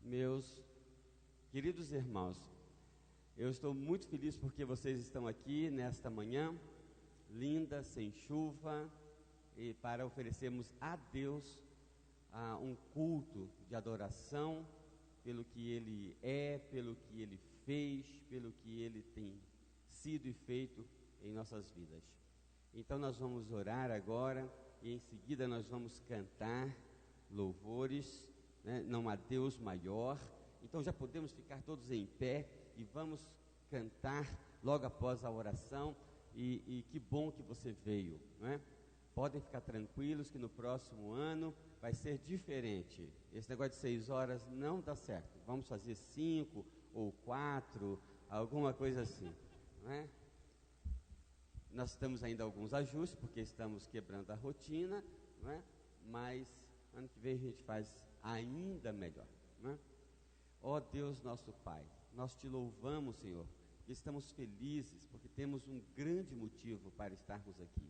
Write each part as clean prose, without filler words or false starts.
Meus queridos irmãos, eu estou muito feliz porque vocês estão aqui nesta manhã linda, sem chuva, e para oferecermos a Deus um culto de adoração pelo que Ele é, pelo que Ele fez, pelo que Ele tem sido e feito em nossas vidas. Então nós vamos orar agora e em seguida nós vamos cantar louvores, né? Não há Deus maior. Então já podemos ficar todos em pé e vamos cantar logo após a oração. E que bom que você veio, né? Podem ficar tranquilos que no próximo ano vai ser diferente. Esse negócio de 6 horas não dá certo. Vamos fazer 5 ou 4, alguma coisa assim, né? Nós temos ainda alguns ajustes, porque estamos quebrando a rotina, né? Mas ano que vem a gente faz ainda melhor, né? Ó Deus nosso Pai, nós te louvamos, Senhor, e estamos felizes porque temos um grande motivo para estarmos aqui.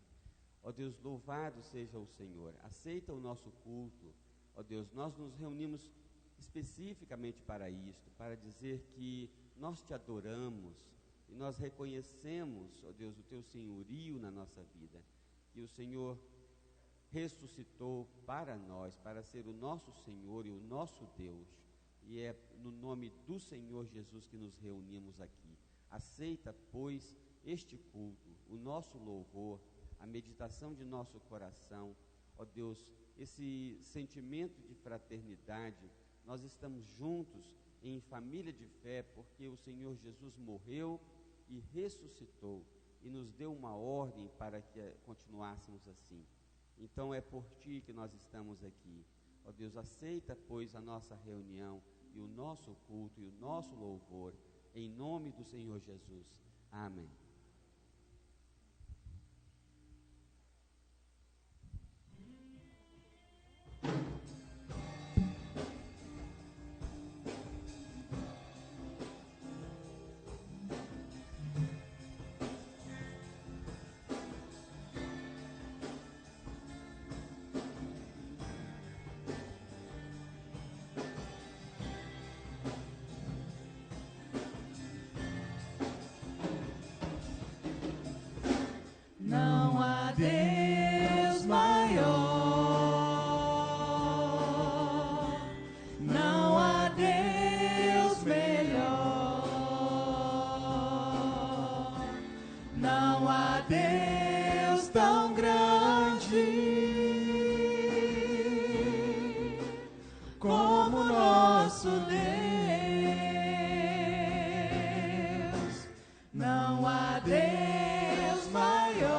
Ó Deus, louvado seja o Senhor, aceita o nosso culto. Ó Deus, nós nos reunimos especificamente para isto, para dizer que nós te adoramos e nós reconhecemos, ó Deus, o teu senhorio na nossa vida, que o Senhor ressuscitou para nós, para ser o nosso Senhor e o nosso Deus, e é no nome do Senhor Jesus que nos reunimos aqui. Aceita, pois, este culto, o nosso louvor, a meditação de nosso coração, ó Deus, esse sentimento de fraternidade. Nós estamos juntos em família de fé, porque o Senhor Jesus morreu e ressuscitou, e nos deu uma ordem para que continuássemos assim. Então é por ti que nós estamos aqui. Ó Deus, aceita, pois, a nossa reunião e o nosso culto e o nosso louvor, em nome do Senhor Jesus. Amém. Não há Deus maior, não há Deus melhor, não há Deus tão grande como nosso Deus. Não há Deus maior,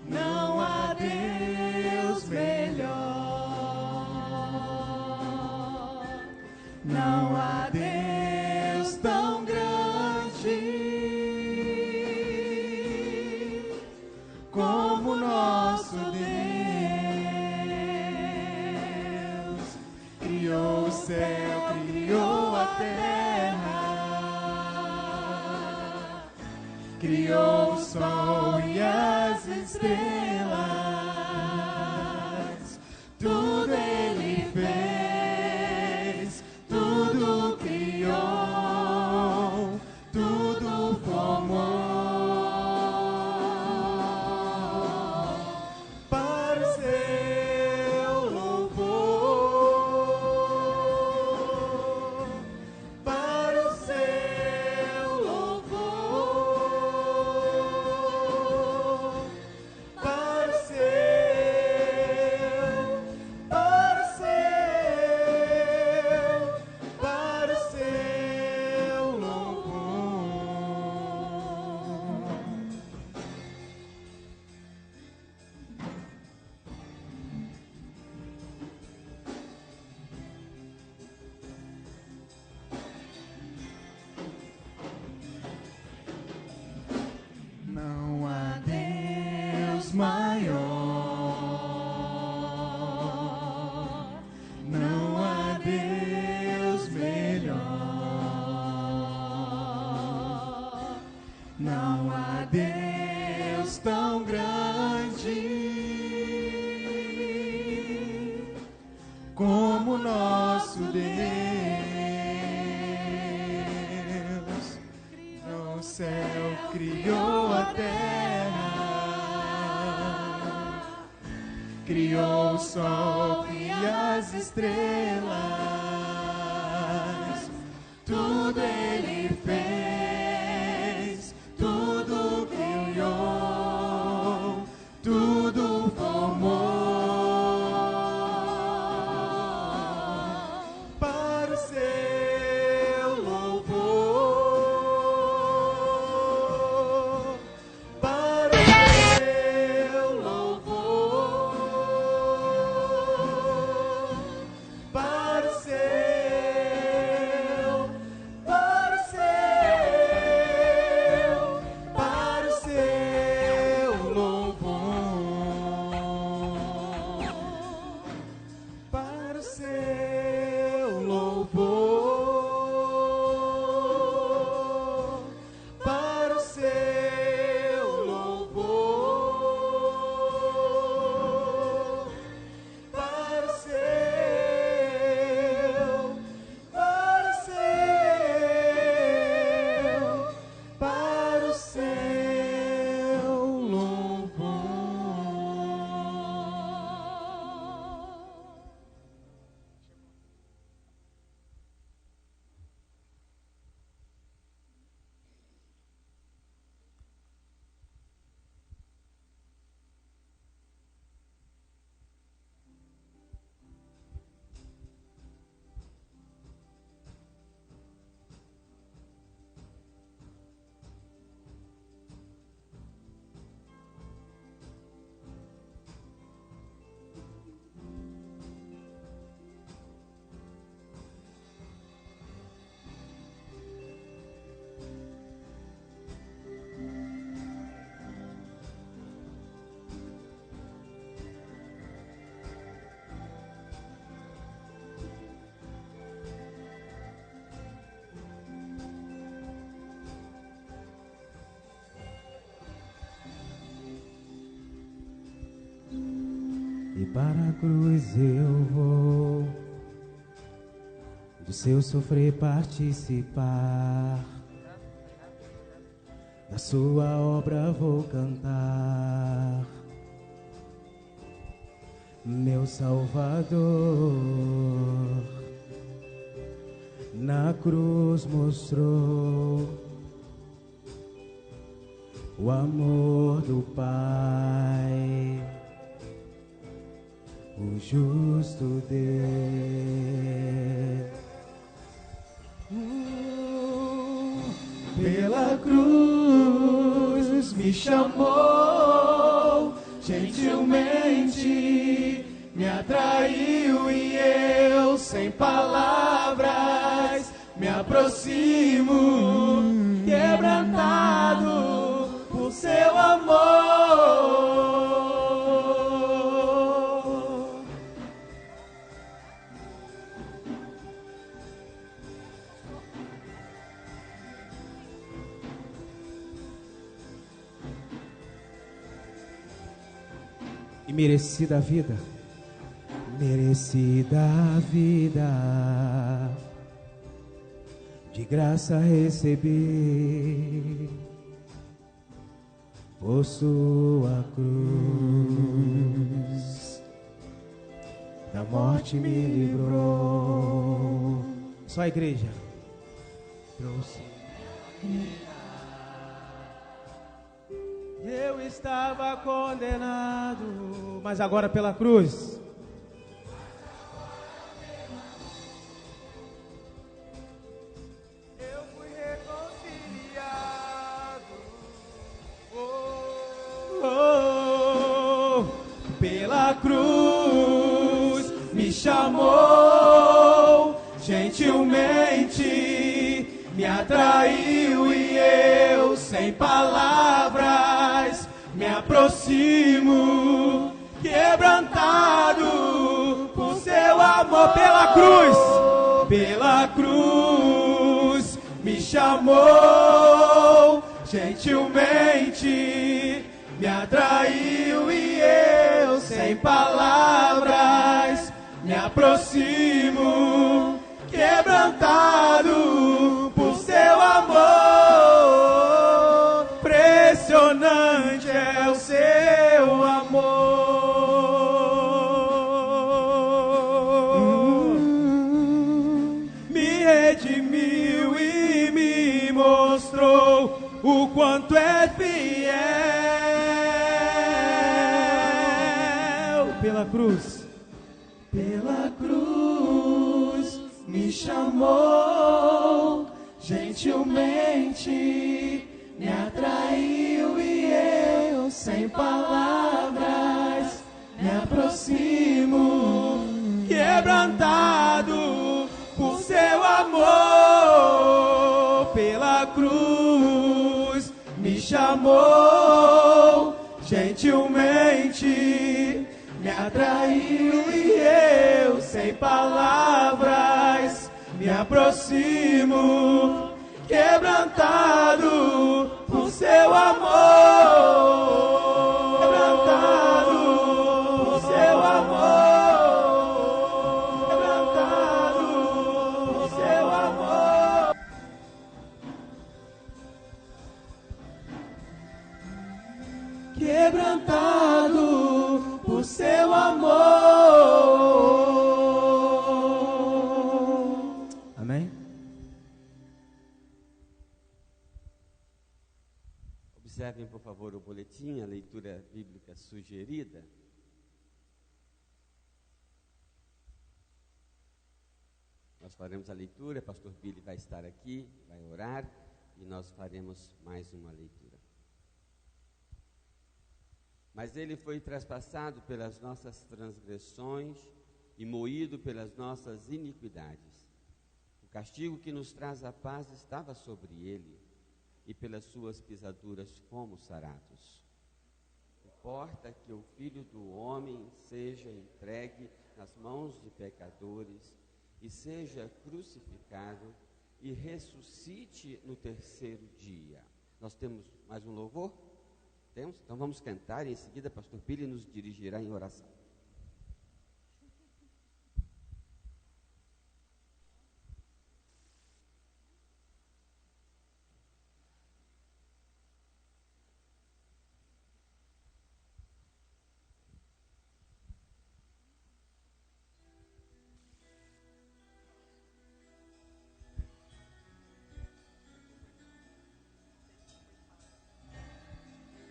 não há Deus melhor, não há Deus tão grande como nosso Deus. Criou o céu, criou a terra, criou o sol e as estrelas, tudo Ele fez, tudo criou, tudo formou para o seu louvor, para o seu louvor, para o seu, para o seu, para o seu louvor. Não há Deus maior, não há Deus melhor, não há Deus tão grande nosso Deus. No céu criou a terra, criou o sol e as estrelas, tudo Ele fez, tudo criou, tudo formou para o seu louvor, para o seu louvor, para o seu, para o seu louvor, para o seu louvor, para o seu louvor, para o seu, para o seu louvor. E para a cruz eu vou, do seu sofrer participar, da sua obra vou cantar. Meu Salvador, na cruz mostrou o amor do Pai, o justo Deus. Pela cruz me chamou, gentilmente me atraiu e eu, sem palavras, me aproximo, quebrantado por seu amor. E merecida a vida, merecida a vida, de graça recebi, por sua cruz, da morte me livrou. Só a igreja trouxe. Eu estava condenado, mas agora pela cruz Eu fui reconciliado. Pela cruz me chamou, gentilmente me atraiu e eu, sem palavras, me aproximo, quebrantado por seu amor. Pela cruz me chamou, gentilmente me atraiu e eu, sem palavras, me aproximo, quebrantado por seu amor. Impressionante é o seu amor. Me redimiu e me mostrou o quanto é fiel. Pela cruz. Pela cruz me chamou, gentilmente me atraiu e eu, sem palavras, me aproximo, quebrantado por seu amor. Pela cruz me chamou, gentilmente me atraiu e eu, sem palavras, me aproximo, quebrantado por seu amor. Quebrantado por seu amor. Quebrantado por seu amor. Quebrantado por seu amor. Amém? Observem, por favor, o boletim, a leitura bíblica sugerida. Nós faremos a leitura, pastor Billy vai estar aqui, vai orar, e nós faremos mais uma leitura. Mas ele foi traspassado pelas nossas transgressões e moído pelas nossas iniquidades. O castigo que nos traz a paz estava sobre ele, e pelas suas pisaduras fomos sarados. Importa que o Filho do Homem seja entregue nas mãos de pecadores e seja crucificado e ressuscite no terceiro dia. Nós temos mais um louvor? Temos? Então vamos cantar e em seguida pastor Billy nos dirigirá em oração.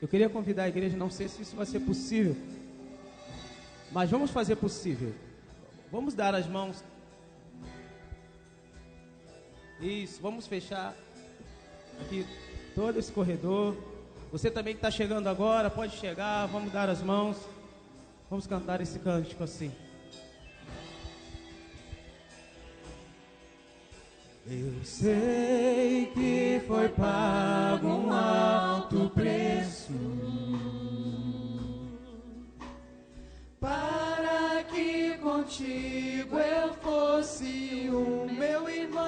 Eu queria convidar a igreja, não sei se isso vai ser possível, mas vamos fazer possível. Vamos dar as mãos. Isso, vamos fechar aqui todo esse corredor. Você também que está chegando agora, pode chegar, vamos dar as mãos. Vamos cantar esse cântico assim. Eu sei que foi pago um alto preço para que contigo eu fosse o meu irmão.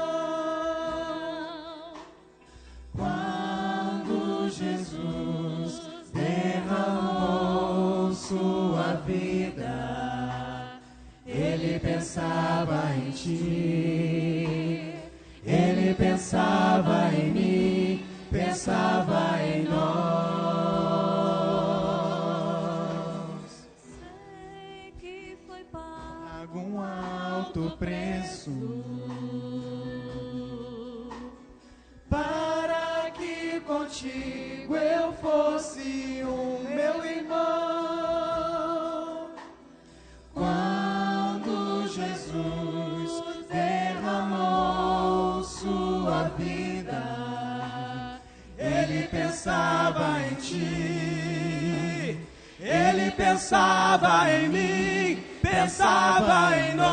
Quando Jesus derramou sua vida, ele pensava em ti. Ele pensava em mim, pensava em nós. Sei que foi Pago um alto preço para que contigo eu fosse o meu irmão. Quando Jesus derramou sua vida, ele pensava em ti, ele pensava em mim, pensava em nós,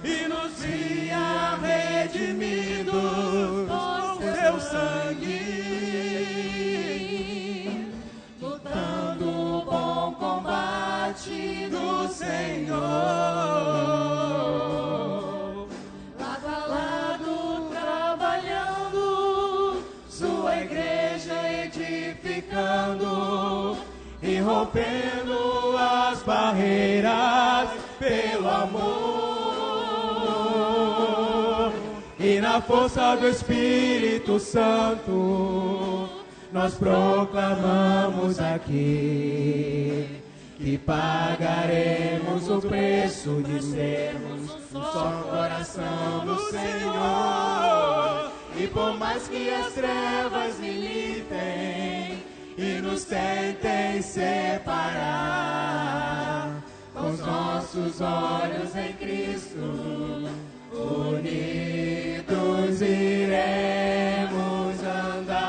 e nos via redimidos com seu sangue, lutando o bom combate do Senhor. E rompendo as barreiras pelo amor. Pela força do Espírito Santo, nós proclamamos aqui que pagaremos o preço de sermos um só coração do Senhor. E por mais que as trevas militem e nos tentem separar, com os nossos olhos em Cristo, unidos iremos andar.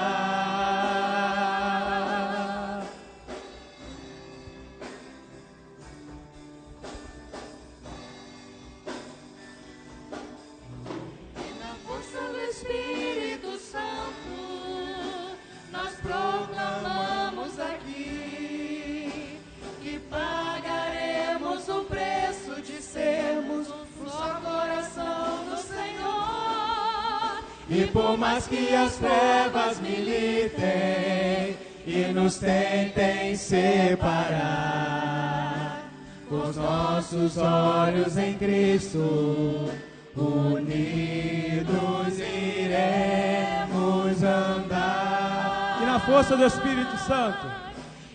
E na força do Espírito Santo, nós proclamamos aqui que pagaremos o preço de sermos um só coração do Senhor. E por mais que as trevas militem e nos tentem separar, com os nossos olhos em Cristo, unidos iremos andar. E na força do Espírito Santo,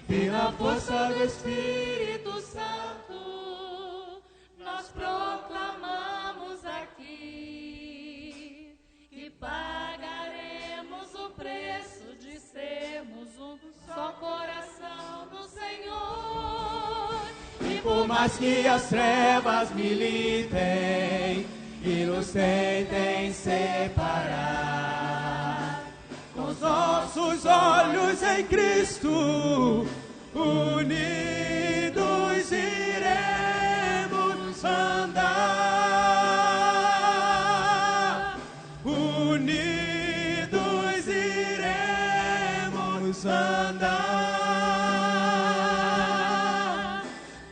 E na força do Espírito Santo, nós proclamamos aqui que pagaremos o preço de sermos um só coração do Senhor. E por mais que as trevas militem e nos tentem separar, com os nossos olhos em Cristo, unidos iremos andar. Unidos iremos andar.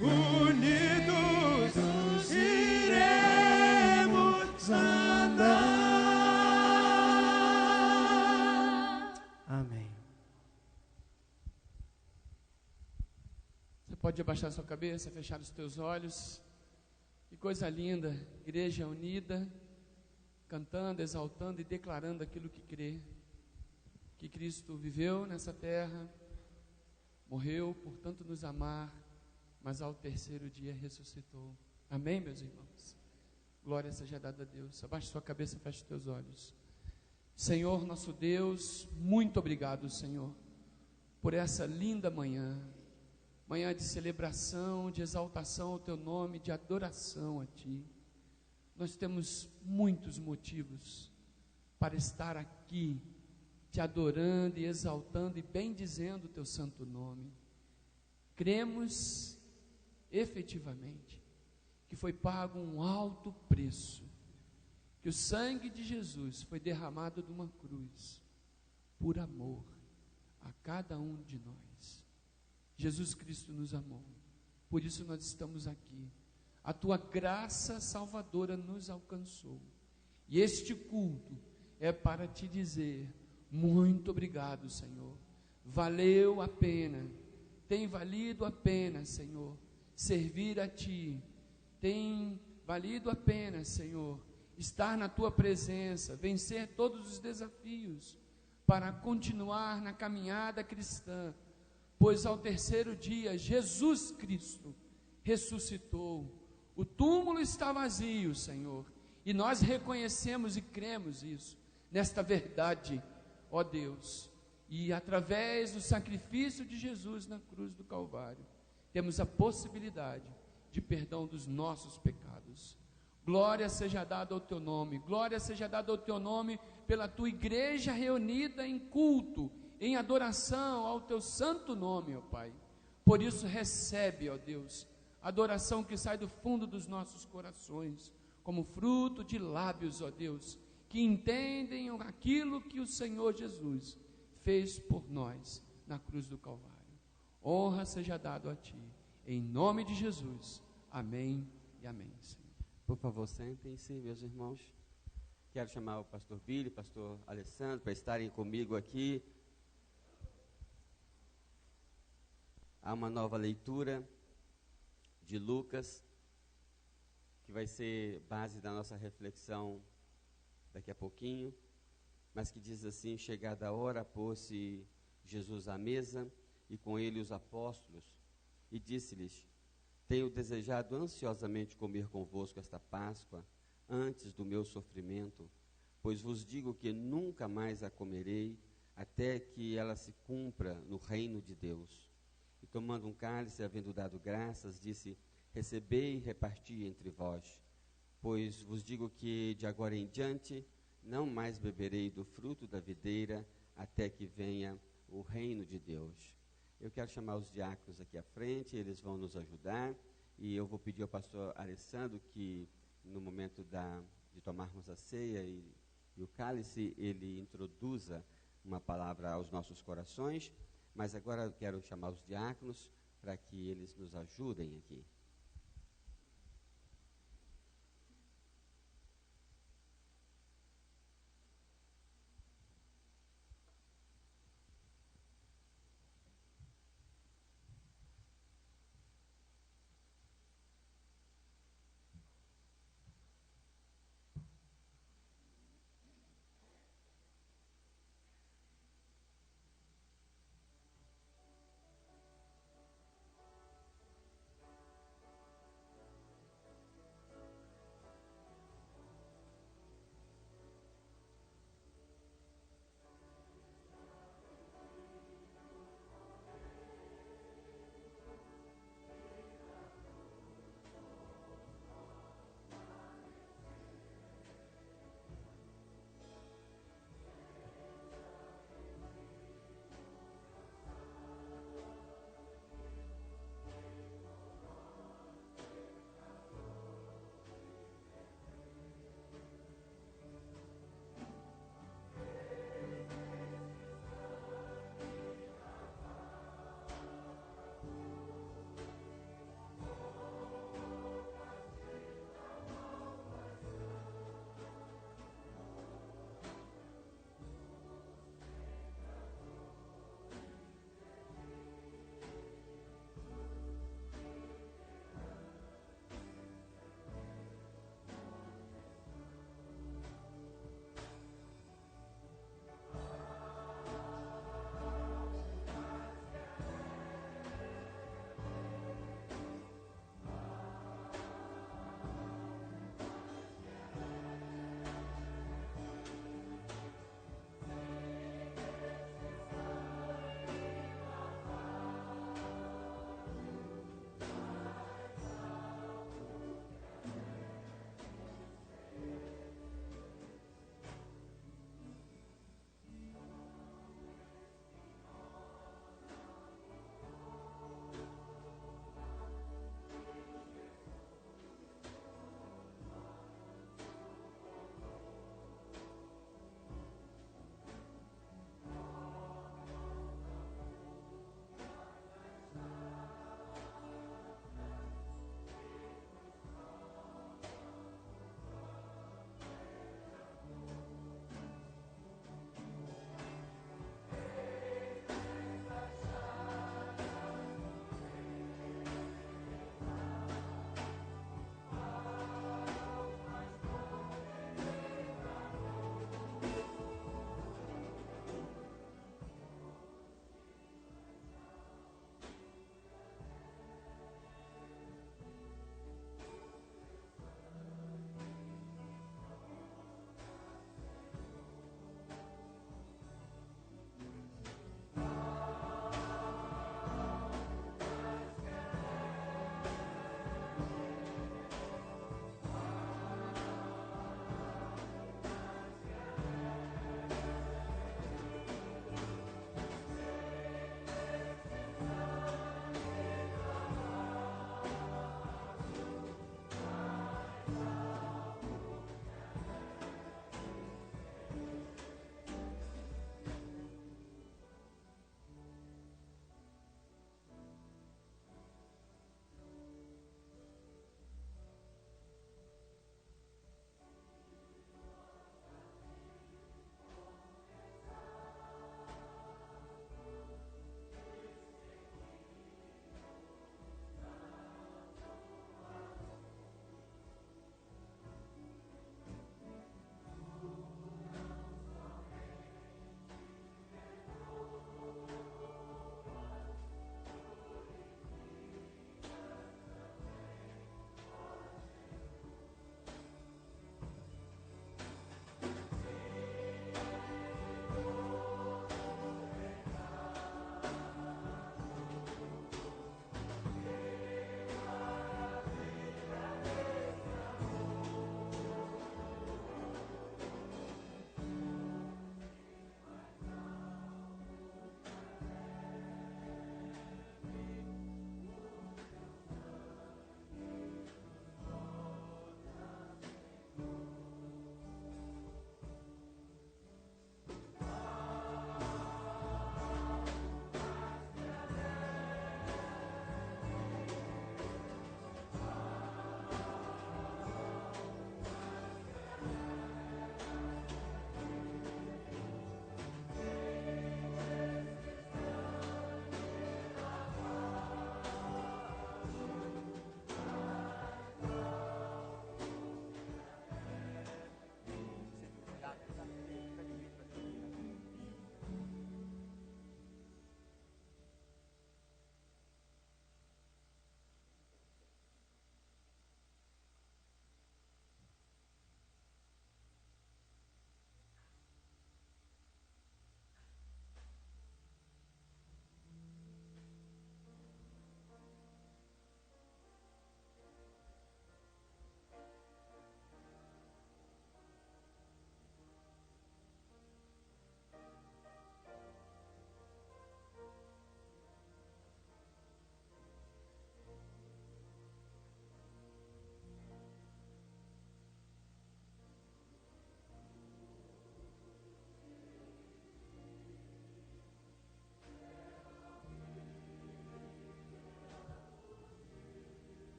Unidos iremos andar. Amém. Você pode abaixar sua cabeça, fechar os teus olhos. Que coisa linda, igreja unida, cantando, exaltando e declarando aquilo que crê. Que Cristo viveu nessa terra, morreu por tanto nos amar, mas ao terceiro dia ressuscitou. Amém, meus irmãos? Glória seja dada a Deus. Abaixe sua cabeça, feche os teus olhos. Senhor, nosso Deus, muito obrigado, Senhor, por essa linda manhã, manhã de celebração, de exaltação ao Teu nome, de adoração a Ti. Nós temos muitos motivos para estar aqui, Te adorando e exaltando e bendizendo o Teu santo nome. Cremos efetivamente que foi pago um alto preço, que o sangue de Jesus foi derramado de uma cruz, por amor a cada um de nós. Jesus Cristo nos amou, por isso nós estamos aqui. A Tua graça salvadora nos alcançou, e este culto é para Te dizer, muito obrigado, Senhor, valeu a pena, tem valido a pena, Senhor, servir a Ti, tem valido a pena, Senhor, estar na Tua presença, vencer todos os desafios, para continuar na caminhada cristã, pois ao terceiro dia, Jesus Cristo ressuscitou, o túmulo está vazio, Senhor, e nós reconhecemos e cremos isso, nesta verdade, ó Deus, e através do sacrifício de Jesus na cruz do Calvário, temos a possibilidade de perdão dos nossos pecados. Glória seja dada ao Teu nome, glória seja dada ao Teu nome, pela Tua igreja reunida em culto, em adoração ao Teu santo nome, ó Pai. Por isso recebe, ó Deus, a adoração que sai do fundo dos nossos corações, como fruto de lábios, ó Deus, que entendem aquilo que o Senhor Jesus fez por nós na cruz do Calvário. Honra seja dado a Ti, em nome de Jesus, amém e amém, Senhor. Por favor, sentem-se, meus irmãos. Quero chamar o pastor Billy, o pastor Alessandro, para estarem comigo aqui. Há uma nova leitura de Lucas, que vai ser base da nossa reflexão daqui a pouquinho, mas que diz assim: chegada a hora, pôs-se Jesus à mesa e com ele os apóstolos, e disse-lhes: tenho desejado ansiosamente comer convosco esta Páscoa, antes do meu sofrimento, pois vos digo que nunca mais a comerei, até que ela se cumpra no reino de Deus. E tomando um cálice, havendo dado graças, disse: recebei e reparti entre vós, pois vos digo que de agora em diante não mais beberei do fruto da videira, até que venha o reino de Deus. Eu quero chamar os diáconos aqui à frente, eles vão nos ajudar, e eu vou pedir ao pastor Alessandro que, no momento de tomarmos a ceia e o cálice, ele introduza uma palavra aos nossos corações, mas agora eu quero chamar os diáconos para que eles nos ajudem aqui.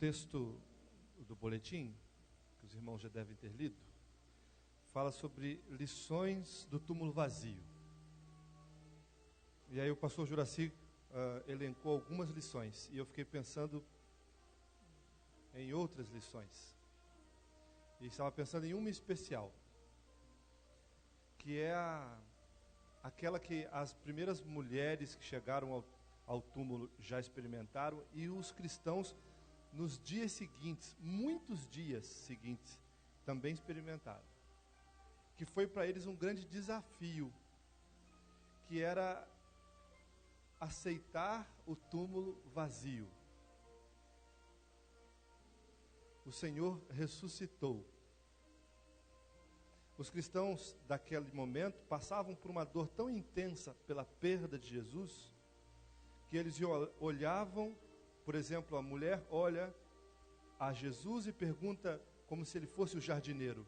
texto do boletim, que os irmãos já devem ter lido, fala sobre lições do túmulo vazio. E aí o pastor Juraci elencou algumas lições, e eu fiquei pensando em outras lições. E estava pensando em uma especial, que é aquela que as primeiras mulheres que chegaram ao túmulo já experimentaram, e os cristãos nos dias seguintes, muitos dias seguintes, também experimentaram. Que foi para eles um grande desafio, que era aceitar o túmulo vazio. O Senhor ressuscitou. Os cristãos daquele momento passavam por uma dor tão intensa pela perda de Jesus, que eles olhavam, por exemplo, a mulher olha a Jesus e pergunta, como se ele fosse o jardineiro: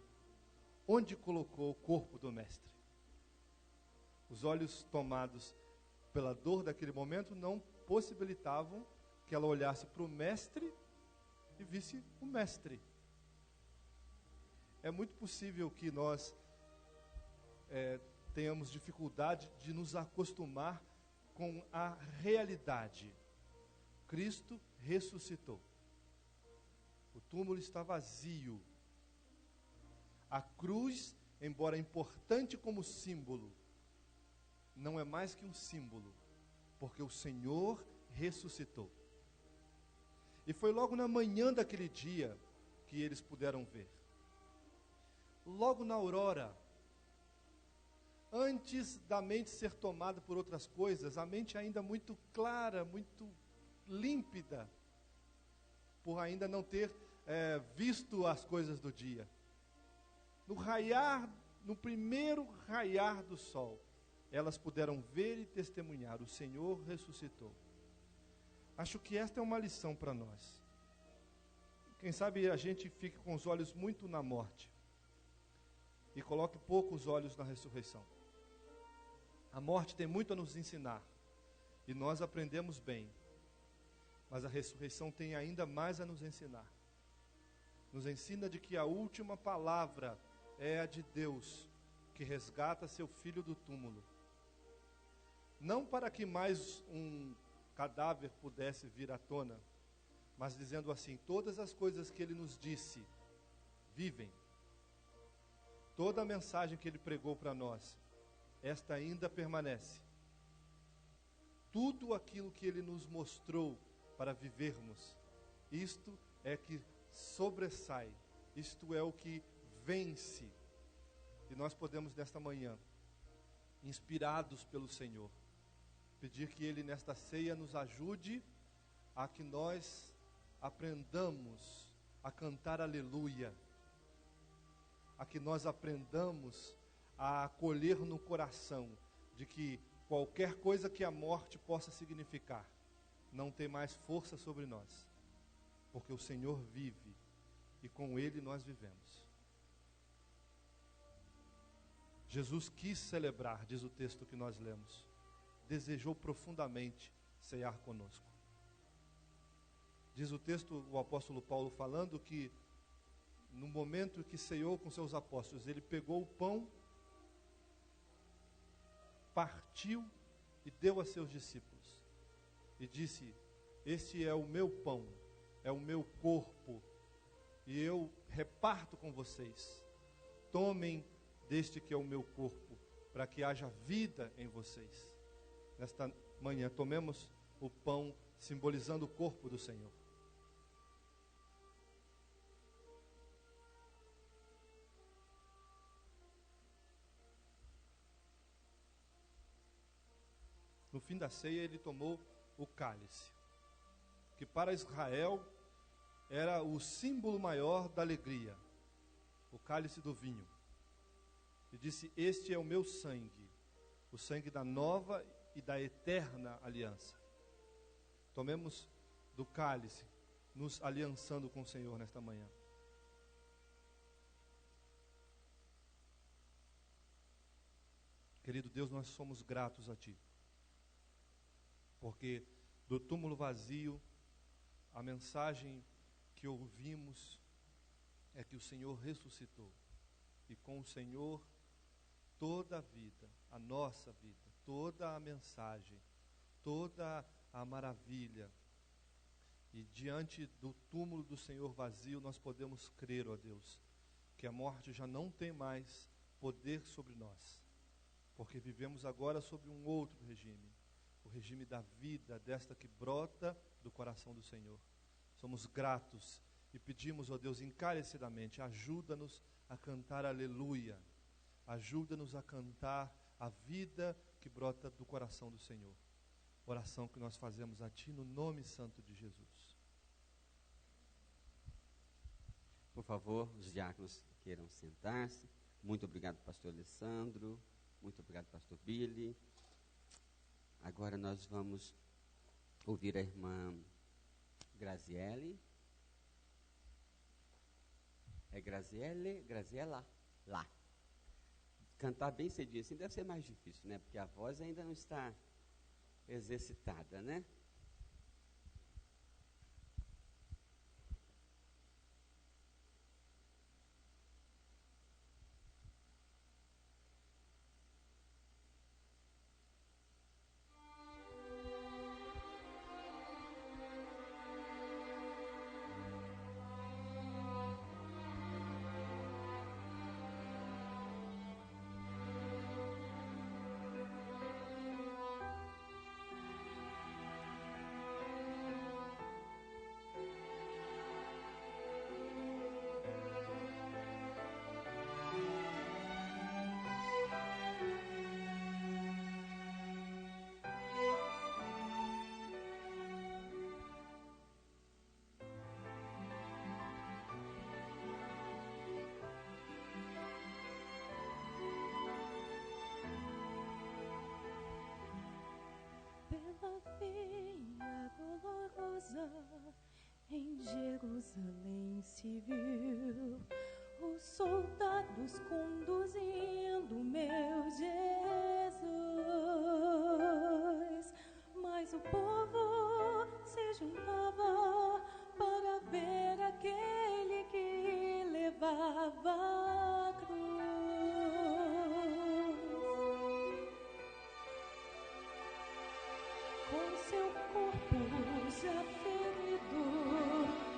onde colocou o corpo do mestre? Os olhos tomados pela dor daquele momento não possibilitavam que ela olhasse para o mestre e visse o mestre. É muito possível que nós tenhamos dificuldade de nos acostumar com a realidade. Cristo ressuscitou. O túmulo está vazio. A cruz, embora importante como símbolo, não é mais que um símbolo, porque o Senhor ressuscitou. E foi logo na manhã daquele dia que eles puderam ver. Logo na aurora, antes da mente ser tomada por outras coisas, a mente ainda muito clara, muito límpida, por ainda não ter visto as coisas do dia. No primeiro raiar do sol, elas puderam ver e testemunhar: o Senhor ressuscitou. Acho que esta é uma lição para nós. Quem sabe a gente fique com os olhos muito na morte e coloque poucos olhos na ressurreição. A morte tem muito a nos ensinar, e nós aprendemos bem, mas a ressurreição tem ainda mais a nos ensinar. Nos ensina de que a última palavra é a de Deus, que resgata seu filho do túmulo. Não para que mais um cadáver pudesse vir à tona, mas dizendo assim: todas as coisas que ele nos disse, vivem. Toda a mensagem que ele pregou para nós, esta ainda permanece. Tudo aquilo que ele nos mostrou para vivermos, isto é que sobressai, isto é o que vence. E nós podemos nesta manhã, inspirados pelo Senhor, pedir que Ele nesta ceia nos ajude a que nós aprendamos a cantar aleluia, a que nós aprendamos a acolher no coração de que qualquer coisa que a morte possa significar não tem mais força sobre nós, porque o Senhor vive e com Ele nós vivemos. Jesus quis celebrar, diz o texto que nós lemos, desejou profundamente ceiar conosco. Diz o texto, o apóstolo Paulo falando que no momento que ceiou com seus apóstolos, ele pegou o pão, partiu e deu a seus discípulos. E disse: este é o meu pão, é o meu corpo, e eu reparto com vocês. Tomem deste que é o meu corpo, para que haja vida em vocês. Nesta manhã, tomemos o pão, simbolizando o corpo do Senhor. No fim da ceia, ele tomou o cálice, que para Israel era o símbolo maior da alegria, o cálice do vinho. E disse: este é o meu sangue, o sangue da nova e da eterna aliança. Tomemos do cálice, nos aliançando com o Senhor nesta manhã. Querido Deus, nós somos gratos a Ti, porque do túmulo vazio, a mensagem que ouvimos é que o Senhor ressuscitou. E com o Senhor, toda a vida, a nossa vida, toda a mensagem, toda a maravilha. E diante do túmulo do Senhor vazio, nós podemos crer, ó Deus, que a morte já não tem mais poder sobre nós, porque vivemos agora sob um outro regime, o regime da vida, desta que brota do coração do Senhor. Somos gratos e pedimos, ó Deus, encarecidamente, ajuda-nos a cantar aleluia, ajuda-nos a cantar a vida que brota do coração do Senhor. Oração que nós fazemos a Ti no nome santo de Jesus. Por favor, os diáconos queiram sentar-se. Muito obrigado, pastor Alessandro. Muito obrigado, pastor Billy. Agora nós vamos ouvir a irmã Graziele. É Graziela? Lá. Cantar bem cedinho assim deve ser mais difícil, né? Porque a voz ainda não está exercitada, né? Via dolorosa em Jerusalém se viu os soldados conduzindo meu Jesus, mas o povo se juntava para ver aquele que levava a cruz. Com seu corpo já ferido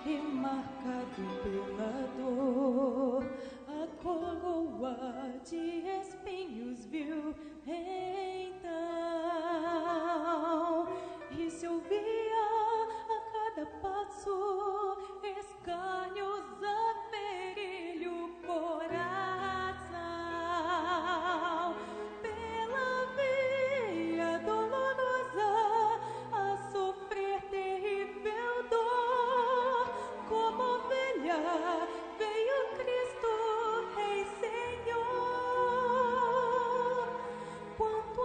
e marcado pela dor, a coroa de espinhos viu então, e se ouvia a cada passo escárnios a ferir-lhe o coração. Pela via dolorosa a sofrer terrível dor, como ovelha veio Cristo, Rei Senhor. Quanto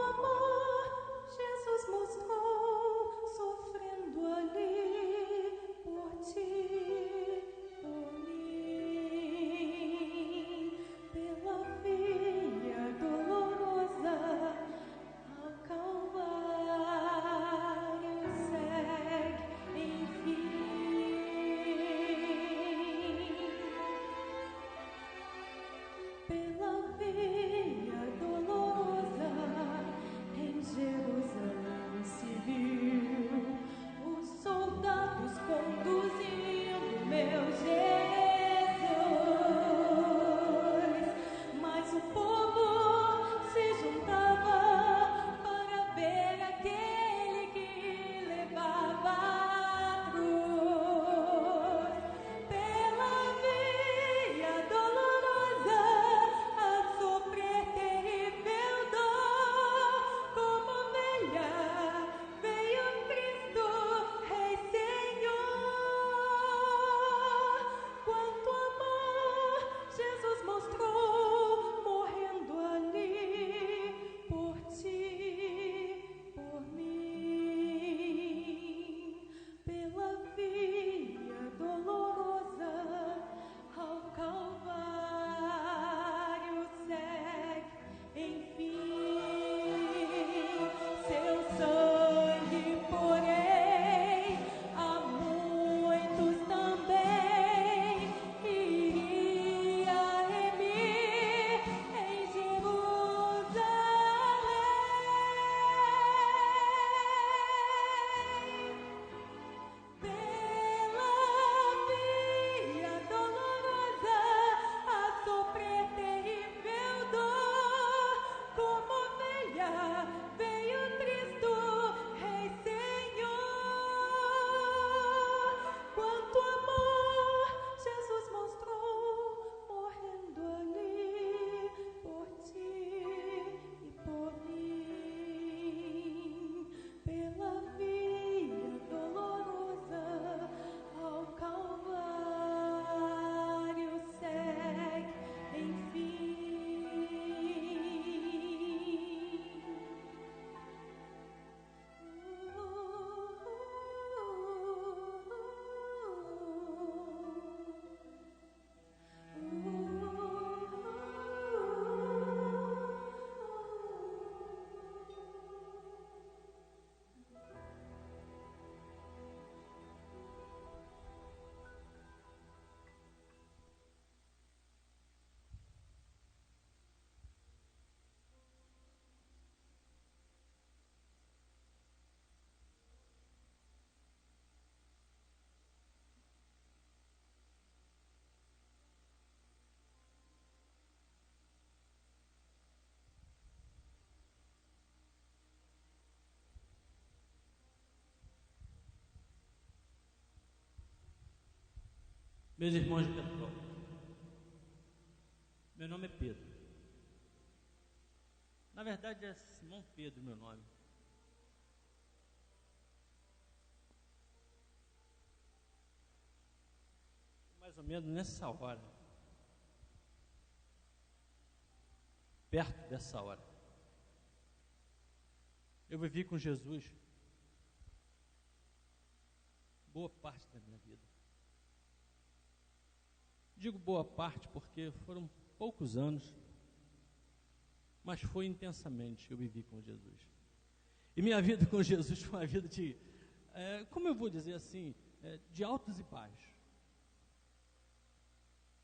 Meus irmãos de Petrópolis, meu nome é Pedro. Na verdade é Simão Pedro meu nome. Mais ou menos nessa hora, perto dessa hora, eu vivi com Jesus boa parte da minha vida. Digo boa parte porque foram poucos anos, mas foi intensamente que eu vivi com Jesus. E minha vida com Jesus foi uma vida de, como eu vou dizer assim, de altos e baixos.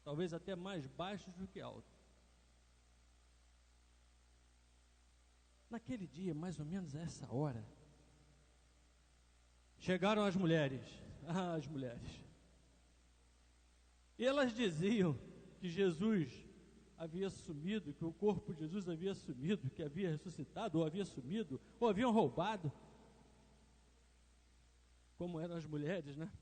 Talvez até mais baixos do que altos. Naquele dia, mais ou menos a essa hora, chegaram as mulheres, e elas diziam que Jesus havia sumido, que o corpo de Jesus havia sumido, que havia ressuscitado, ou havia sumido, ou haviam roubado. Como eram as mulheres, né?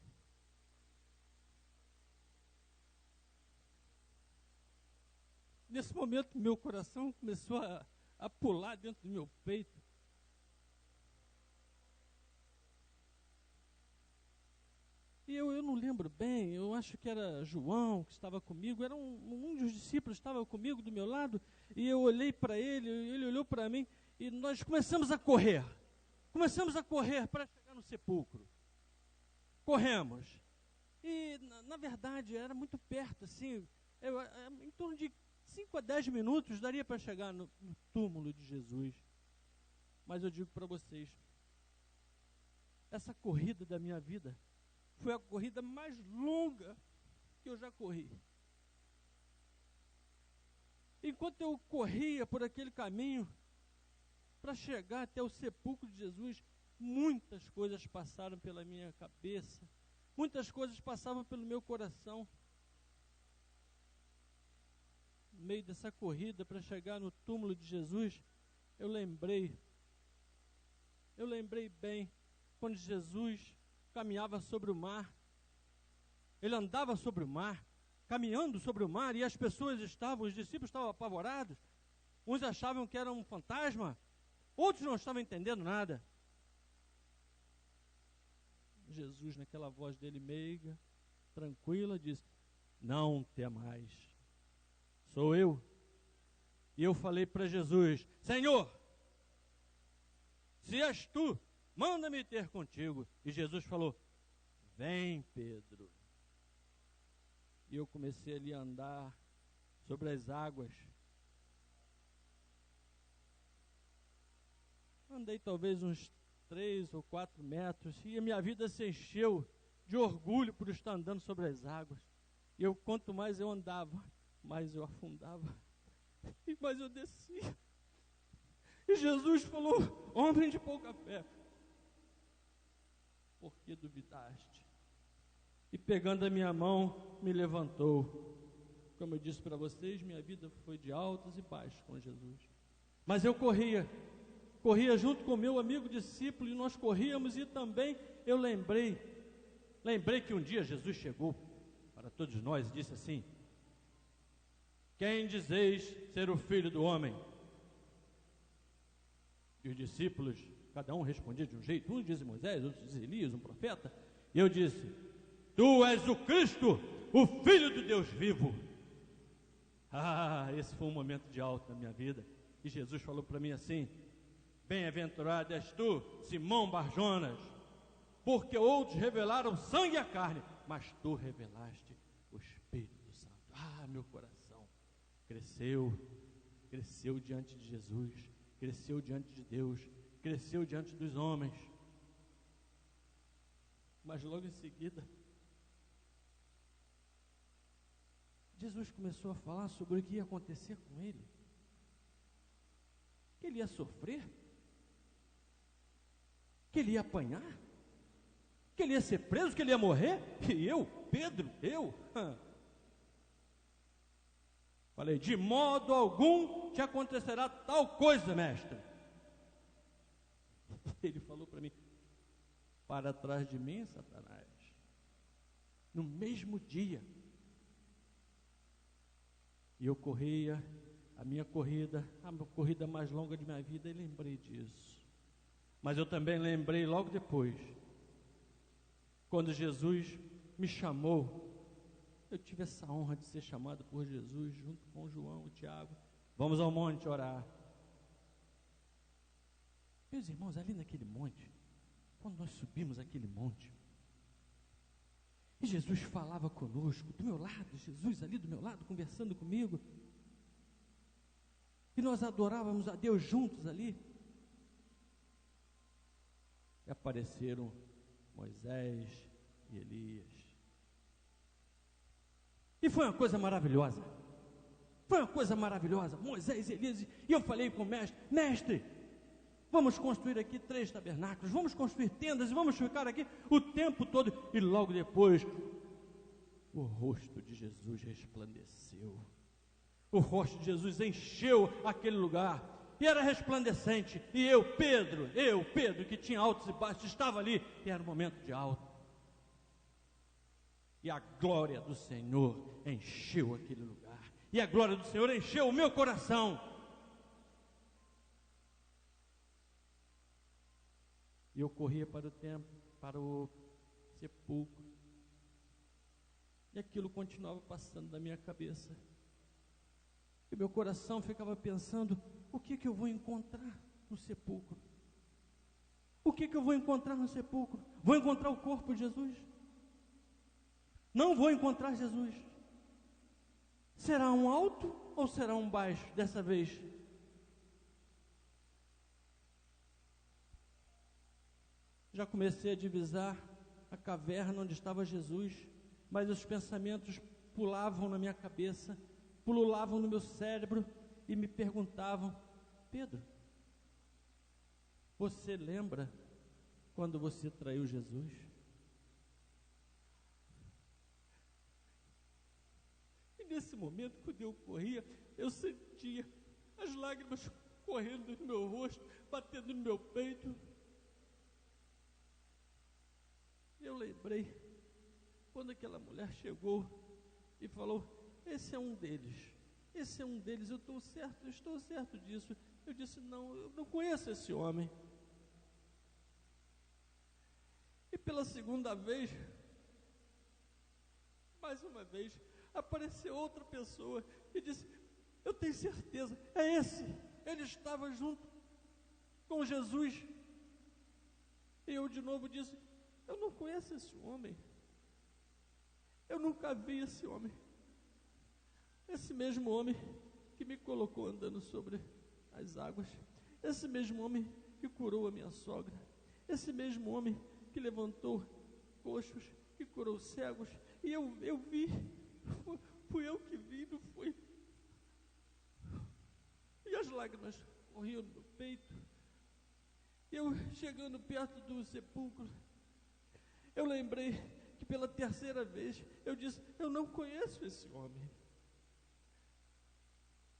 Nesse momento, meu coração começou a pular dentro do meu peito. E eu não lembro bem, eu acho que era João que estava comigo, era um dos discípulos estava comigo do meu lado, e eu olhei para ele, ele olhou para mim, e nós começamos a correr para chegar no sepulcro. Corremos, e na verdade era muito perto, assim, em torno de 5 a 10 minutos daria para chegar no túmulo de Jesus. Mas eu digo para vocês, essa corrida da minha vida foi a corrida mais longa que eu já corri. Enquanto eu corria por aquele caminho para chegar até o sepulcro de Jesus, muitas coisas passaram pela minha cabeça, muitas coisas passavam pelo meu coração. No meio dessa corrida para chegar no túmulo de Jesus, eu lembrei bem quando Jesus caminhava sobre o mar. Ele andava sobre o mar, caminhando sobre o mar, e as os discípulos estavam apavorados. Uns achavam que era um fantasma, outros não estavam entendendo nada. Jesus, naquela voz dele meiga, tranquila, disse: não temais, sou eu. E eu falei para Jesus: Senhor, se és tu, manda-me ter contigo. E Jesus falou: vem, Pedro. E eu comecei ali a andar sobre as águas. Andei talvez uns 3 ou 4 metros, e a minha vida se encheu de orgulho por estar andando sobre as águas. E quanto mais eu andava, mais eu afundava, e mais eu descia. E Jesus falou: homem de pouca fé, por que duvidaste? E pegando a minha mão, me levantou. Como eu disse para vocês, minha vida foi de altos e baixos com Jesus. Mas eu corria junto com o meu amigo discípulo, e nós corríamos, e também eu lembrei que um dia Jesus chegou para todos nós e disse assim: quem dizeis ser o Filho do Homem? E os discípulos, cada um respondia de um jeito. Uns dizem Moisés, outros dizem Elias, um profeta. E eu disse: tu és o Cristo, o Filho do Deus vivo. Esse foi um momento de alto na minha vida. E Jesus falou para mim assim: bem-aventurado és tu, Simão Barjonas, porque outros revelaram sangue e a carne, mas tu revelaste o Espírito Santo. Meu coração cresceu diante de Jesus, cresceu diante de Deus, cresceu diante dos homens. Mas logo em seguida, Jesus começou a falar sobre o que ia acontecer com ele, que ele ia sofrer, que ele ia apanhar, que ele ia ser preso, que ele ia morrer. E eu, Pedro, falei: de modo algum te acontecerá tal coisa, mestre. Ele falou para mim: para trás de mim, Satanás. No mesmo dia, E eu corria a minha corrida, a corrida mais longa de minha vida, e lembrei disso. Mas eu também lembrei logo depois, quando Jesus me chamou. Eu tive essa honra de ser chamado por Jesus, junto com João e Tiago. Vamos ao monte orar. Meus irmãos, ali naquele monte, quando nós subimos aquele monte, e Jesus falava conosco, do meu lado, Jesus ali do meu lado, conversando comigo, e nós adorávamos a Deus juntos ali, e apareceram Moisés e Elias, e foi uma coisa maravilhosa, Moisés e Elias, e eu falei com o mestre, vamos construir aqui 3 tabernáculos, vamos construir tendas, e vamos ficar aqui o tempo todo, e logo depois, o rosto de Jesus resplandeceu, o rosto de Jesus encheu aquele lugar, e era resplandecente, e eu, Pedro, que tinha altos e baixos, estava ali, e era um momento de alto, e a glória do Senhor encheu aquele lugar, e a glória do Senhor encheu o meu coração, e eu corria para o templo, para o sepulcro, e aquilo continuava passando na minha cabeça, e meu coração ficava pensando, o que eu vou encontrar no sepulcro? O que eu vou encontrar no sepulcro? Vou encontrar o corpo de Jesus? Não vou encontrar Jesus. Será um alto ou será um baixo dessa vez? Já comecei a divisar a caverna onde estava Jesus, mas os pensamentos pulavam na minha cabeça, pululavam no meu cérebro e me perguntavam, Pedro, você lembra quando você traiu Jesus? E nesse momento, quando eu corria, eu sentia as lágrimas correndo no meu rosto, batendo no meu peito. Eu lembrei quando aquela mulher chegou e falou, esse é um deles, eu estou certo disso. Eu disse, não, eu não conheço esse homem. E pela segunda vez, mais uma vez, apareceu outra pessoa e disse, eu tenho certeza, é esse, ele estava junto com Jesus. E eu de novo disse, eu não conheço esse homem, eu nunca vi esse homem. Esse mesmo homem que me colocou andando sobre as águas, esse mesmo homem que curou a minha sogra, esse mesmo homem que levantou coxos, que curou cegos, e eu vi, fui eu que vi, não foi? E as lágrimas corriam no meu peito, eu chegando perto do sepulcro, eu lembrei que pela terceira vez, eu disse, eu não conheço esse homem.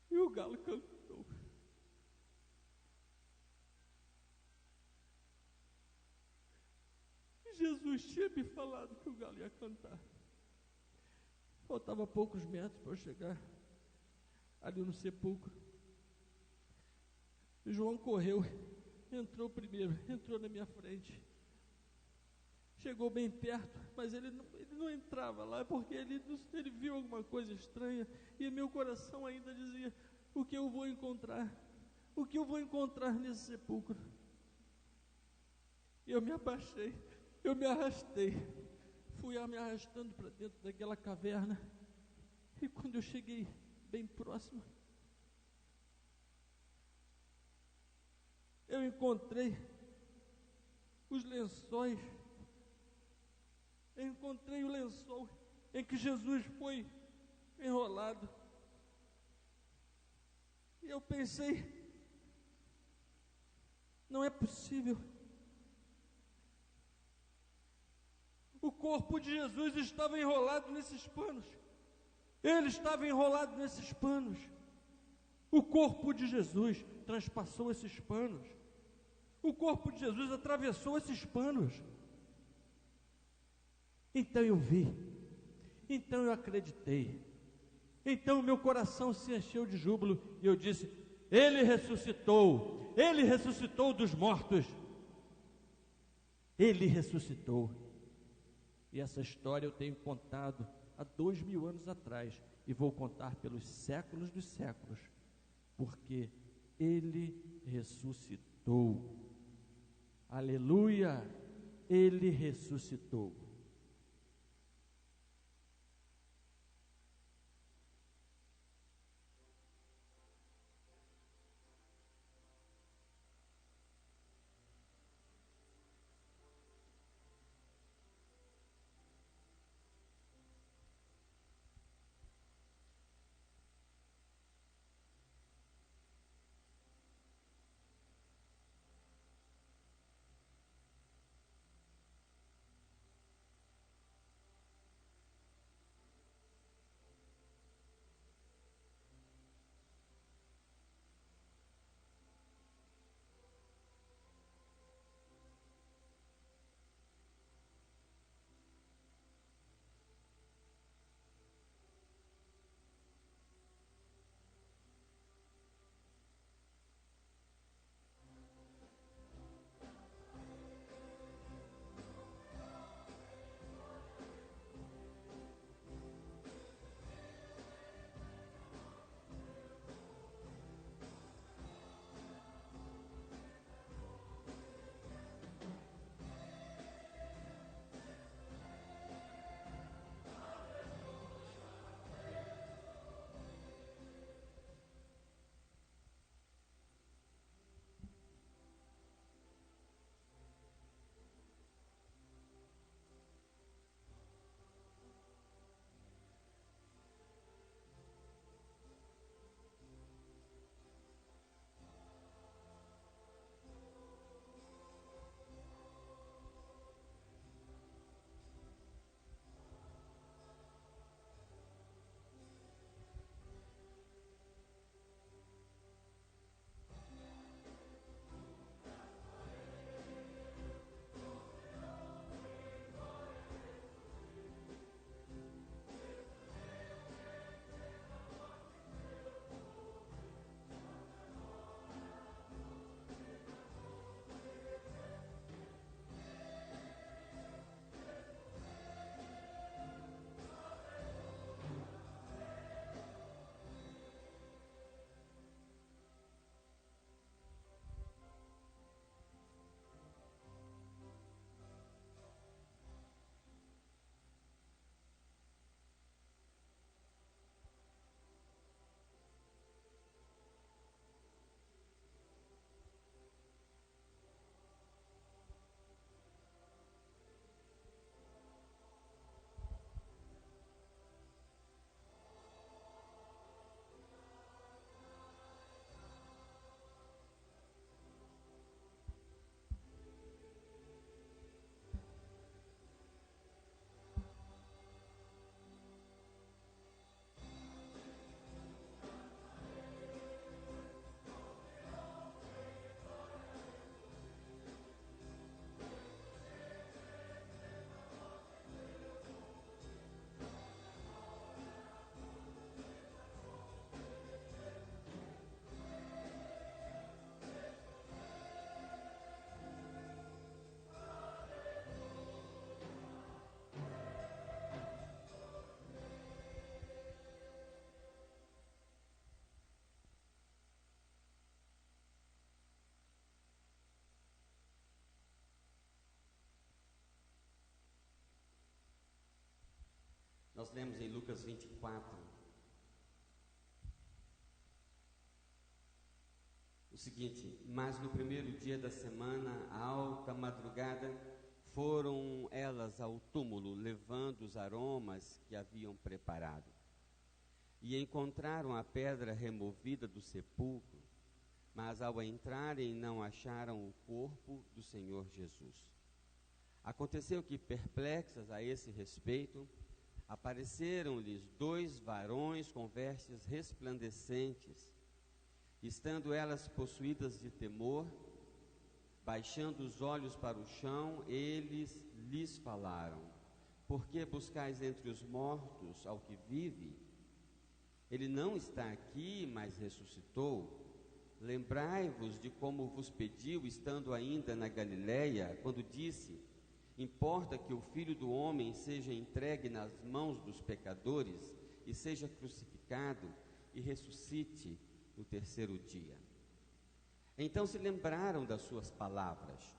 E o galo cantou. Jesus tinha me falado que o galo ia cantar. Faltava poucos metros para eu chegar ali no sepulcro. E João correu, entrou primeiro, entrou na minha frente. Chegou bem perto, mas ele não entrava lá, porque ele viu alguma coisa estranha, e meu coração ainda dizia, o que eu vou encontrar? O que eu vou encontrar nesse sepulcro? E eu me abaixei, eu me arrastei, fui me arrastando para dentro daquela caverna, e quando eu cheguei bem próximo, eu encontrei os lençóis. Eu encontrei o lençol em que Jesus foi enrolado. E eu pensei, não é possível. O corpo de Jesus estava enrolado nesses panos. Ele estava enrolado nesses panos. O corpo de Jesus transpassou esses panos. O corpo de Jesus atravessou esses panos. Então eu vi, então eu acreditei, Então meu coração se encheu de júbilo e eu disse: Ele ressuscitou dos mortos. Ele ressuscitou. E essa história eu tenho contado há 2000 anos atrás e vou contar pelos séculos dos séculos, porque Ele ressuscitou. Aleluia! Ele ressuscitou. Nós lemos em Lucas 24 o seguinte: mas no primeiro dia da semana, à alta madrugada, foram elas ao túmulo, levando os aromas que haviam preparado. E encontraram a pedra removida do sepulcro, mas ao entrarem não acharam o corpo do Senhor Jesus. Aconteceu que, perplexas a esse respeito, apareceram-lhes 2 varões com vestes resplandecentes. Estando elas possuídas de temor, baixando os olhos para o chão, eles lhes falaram: por que buscais entre os mortos ao que vive? Ele não está aqui, mas ressuscitou. Lembrai-vos de como vos pediu, estando ainda na Galiléia, quando disse: importa que o Filho do Homem seja entregue nas mãos dos pecadores e seja crucificado e ressuscite no terceiro dia. Então se lembraram das suas palavras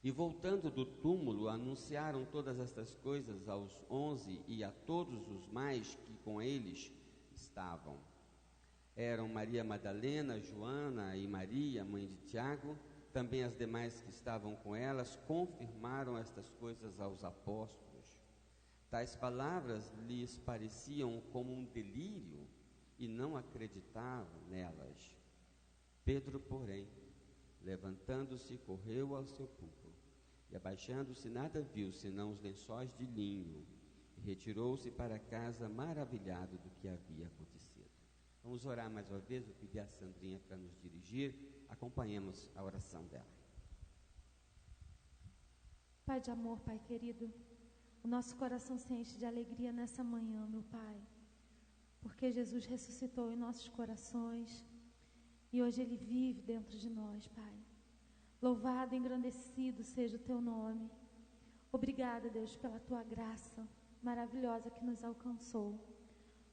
e, voltando do túmulo, anunciaram todas estas coisas aos 11 e a todos os mais que com eles estavam. Eram Maria Madalena, Joana e Maria, mãe de Tiago. Também as demais que estavam com elas confirmaram estas coisas aos apóstolos. Tais palavras lhes pareciam como um delírio e não acreditavam nelas. Pedro, porém, levantando-se, correu ao sepulcro e, abaixando-se, nada viu senão os lençóis de linho, e retirou-se para casa maravilhado do que havia acontecido. Vamos orar mais uma vez. Vou pedir a Sandrinha para nos dirigir. Acompanhemos a oração dela. Pai de amor, Pai querido, o nosso coração se enche de alegria nessa manhã, meu Pai, porque Jesus ressuscitou em nossos corações e hoje Ele vive dentro de nós, Pai. Louvado e engrandecido seja o Teu nome. Obrigada, Deus, pela Tua graça maravilhosa que nos alcançou.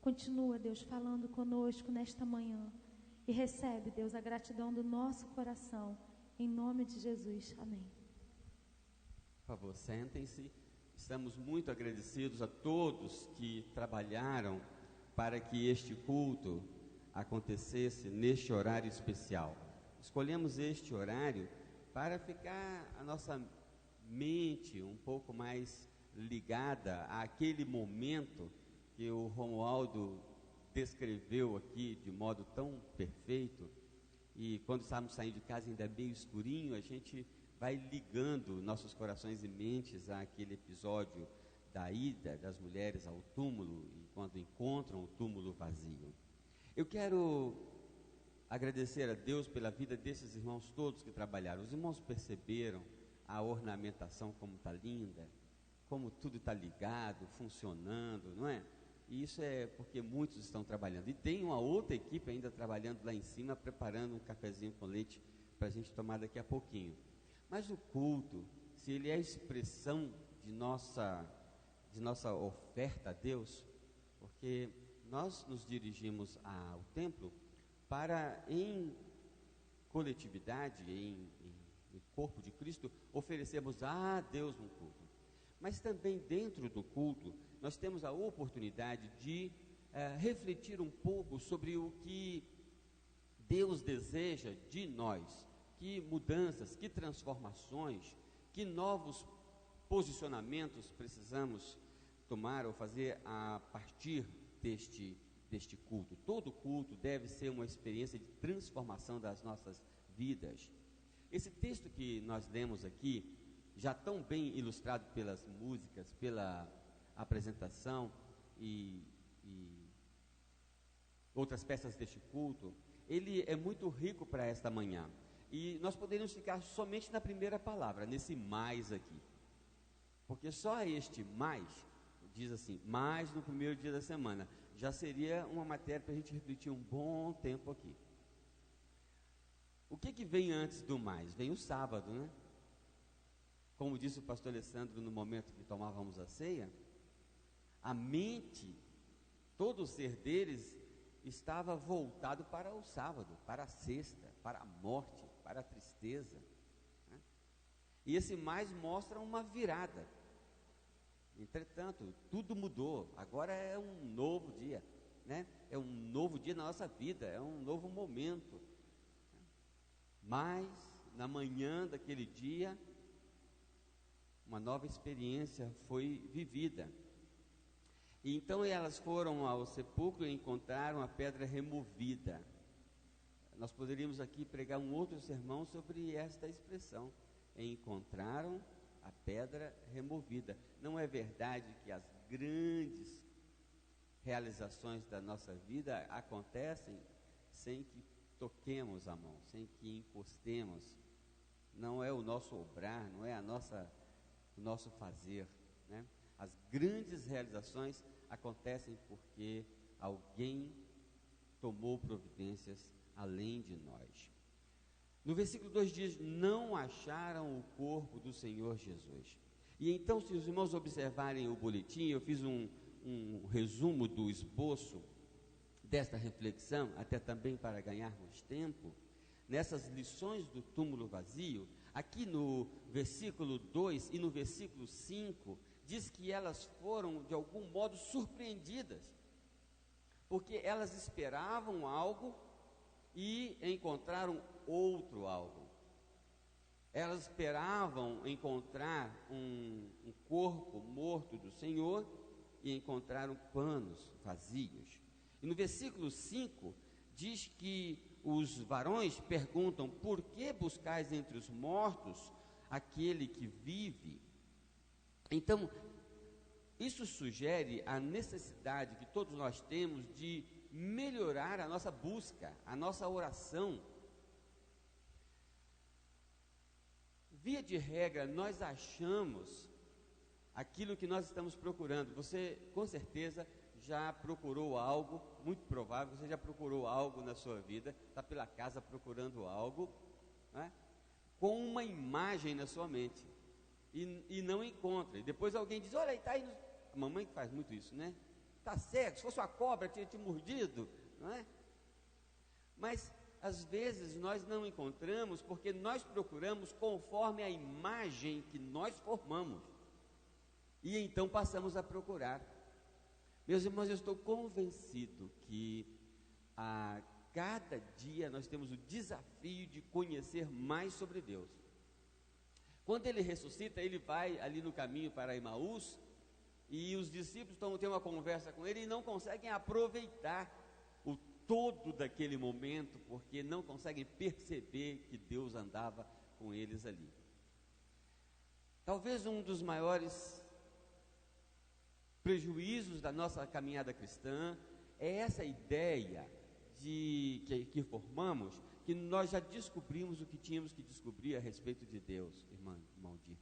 Continua, Deus, falando conosco nesta manhã e recebe, Deus, a gratidão do nosso coração, em nome de Jesus. Amém. Por favor, sentem-se. Estamos muito agradecidos a todos que trabalharam para que este culto acontecesse neste horário especial. Escolhemos este horário para ficar a nossa mente um pouco mais ligada àquele momento que o Romualdo descreveu aqui de modo tão perfeito. E quando estávamos saindo de casa ainda meio escurinho, a gente vai ligando nossos corações e mentes àquele episódio da ida das mulheres ao túmulo e quando encontram o túmulo vazio. Eu quero agradecer a Deus pela vida desses irmãos todos que trabalharam. Os irmãos perceberam a ornamentação como está linda, como tudo está ligado, funcionando, não é? E isso é porque muitos estão trabalhando. E tem uma outra equipe ainda trabalhando lá em cima, preparando um cafezinho com leite para a gente tomar daqui a pouquinho. Mas o culto, se ele é a expressão de nossa oferta a Deus, porque nós nos dirigimos ao templo para, em coletividade, em corpo de Cristo, oferecermos a Deus um culto. Mas também dentro do culto, nós temos a oportunidade de refletir um pouco sobre o que Deus deseja de nós, que mudanças, que transformações, que novos posicionamentos precisamos tomar ou fazer a partir deste culto. Todo culto deve ser uma experiência de transformação das nossas vidas. Esse texto que nós lemos aqui, já tão bem ilustrado pelas músicas, pela apresentação e outras peças deste culto, ele é muito rico para esta manhã. E nós poderíamos ficar somente na primeira palavra, nesse mais aqui. Porque só este mais, diz assim, mais no primeiro dia da semana, já seria uma matéria para a gente refletir um bom tempo aqui. O que vem antes do mais? Vem o sábado, né? Como disse o pastor Alessandro no momento que tomávamos a ceia, a mente, todo o ser deles estava voltado para o sábado, para a sexta, para a morte, para a tristeza, né? E esse mais mostra uma virada. Entretanto, tudo mudou, agora é um novo dia, né? É um novo dia na nossa vida, é um novo momento. Mas, na manhã daquele dia, uma nova experiência foi vivida. E então elas foram ao sepulcro e encontraram a pedra removida. Nós poderíamos aqui pregar um outro sermão sobre esta expressão. Encontraram a pedra removida. Não é verdade que as grandes realizações da nossa vida acontecem sem que toquemos a mão, sem que encostemos? Não é o nosso obrar, não é o nosso fazer, né? As grandes realizações acontecem porque alguém tomou providências além de nós. No versículo 2 diz: não acharam o corpo do Senhor Jesus. E então, se os irmãos observarem o boletim, eu fiz um resumo do esboço desta reflexão, até também para ganharmos tempo, nessas lições do túmulo vazio. Aqui no versículo 2 e no versículo 5, diz que elas foram de algum modo surpreendidas, porque elas esperavam algo e encontraram outro algo. Elas esperavam encontrar um corpo morto do Senhor e encontraram panos vazios. E no versículo 5 diz que os varões perguntam: por que buscais entre os mortos aquele que vive? Então, isso sugere a necessidade que todos nós temos de melhorar a nossa busca, a nossa oração. Via de regra, nós achamos aquilo que nós estamos procurando. Você, com certeza, já procurou algo, muito provável, você já procurou algo na sua vida, está pela casa procurando algo, né, com uma imagem na sua mente, e não encontra. E depois alguém diz: olha, está aí. A mamãe que faz muito isso, né? Está cego, se fosse uma cobra tinha te mordido, não é? Mas às vezes nós não encontramos porque nós procuramos conforme a imagem que nós formamos, e então passamos a procurar. Meus irmãos, eu estou convencido que a cada dia nós temos o desafio de conhecer mais sobre Deus. Quando ele ressuscita, ele vai ali no caminho para Emaús, e os discípulos estão tendo uma conversa com ele e não conseguem aproveitar o todo daquele momento, porque não conseguem perceber que Deus andava com eles ali. Talvez um dos maiores prejuízos da nossa caminhada cristã é essa ideia que formamos, que nós já descobrimos o que tínhamos que descobrir a respeito de Deus, irmão Dirk.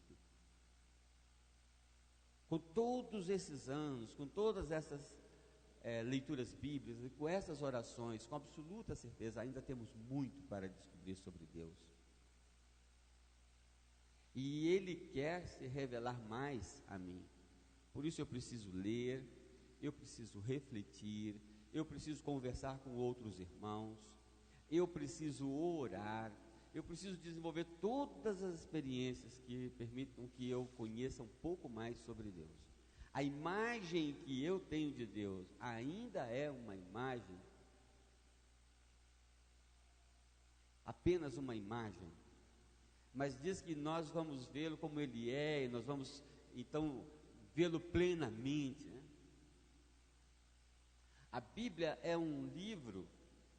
Com todos esses anos, com todas essas leituras bíblicas, e com essas orações, com absoluta certeza, ainda temos muito para descobrir sobre Deus. E Ele quer se revelar mais a mim. Por isso eu preciso ler, eu preciso refletir, eu preciso conversar com outros irmãos, eu preciso orar, eu preciso desenvolver todas as experiências que permitam que eu conheça um pouco mais sobre Deus. A imagem que eu tenho de Deus ainda é uma imagem, apenas uma imagem, mas diz que nós vamos vê-lo como Ele é, e nós vamos então vê-lo plenamente, né? A Bíblia é um livro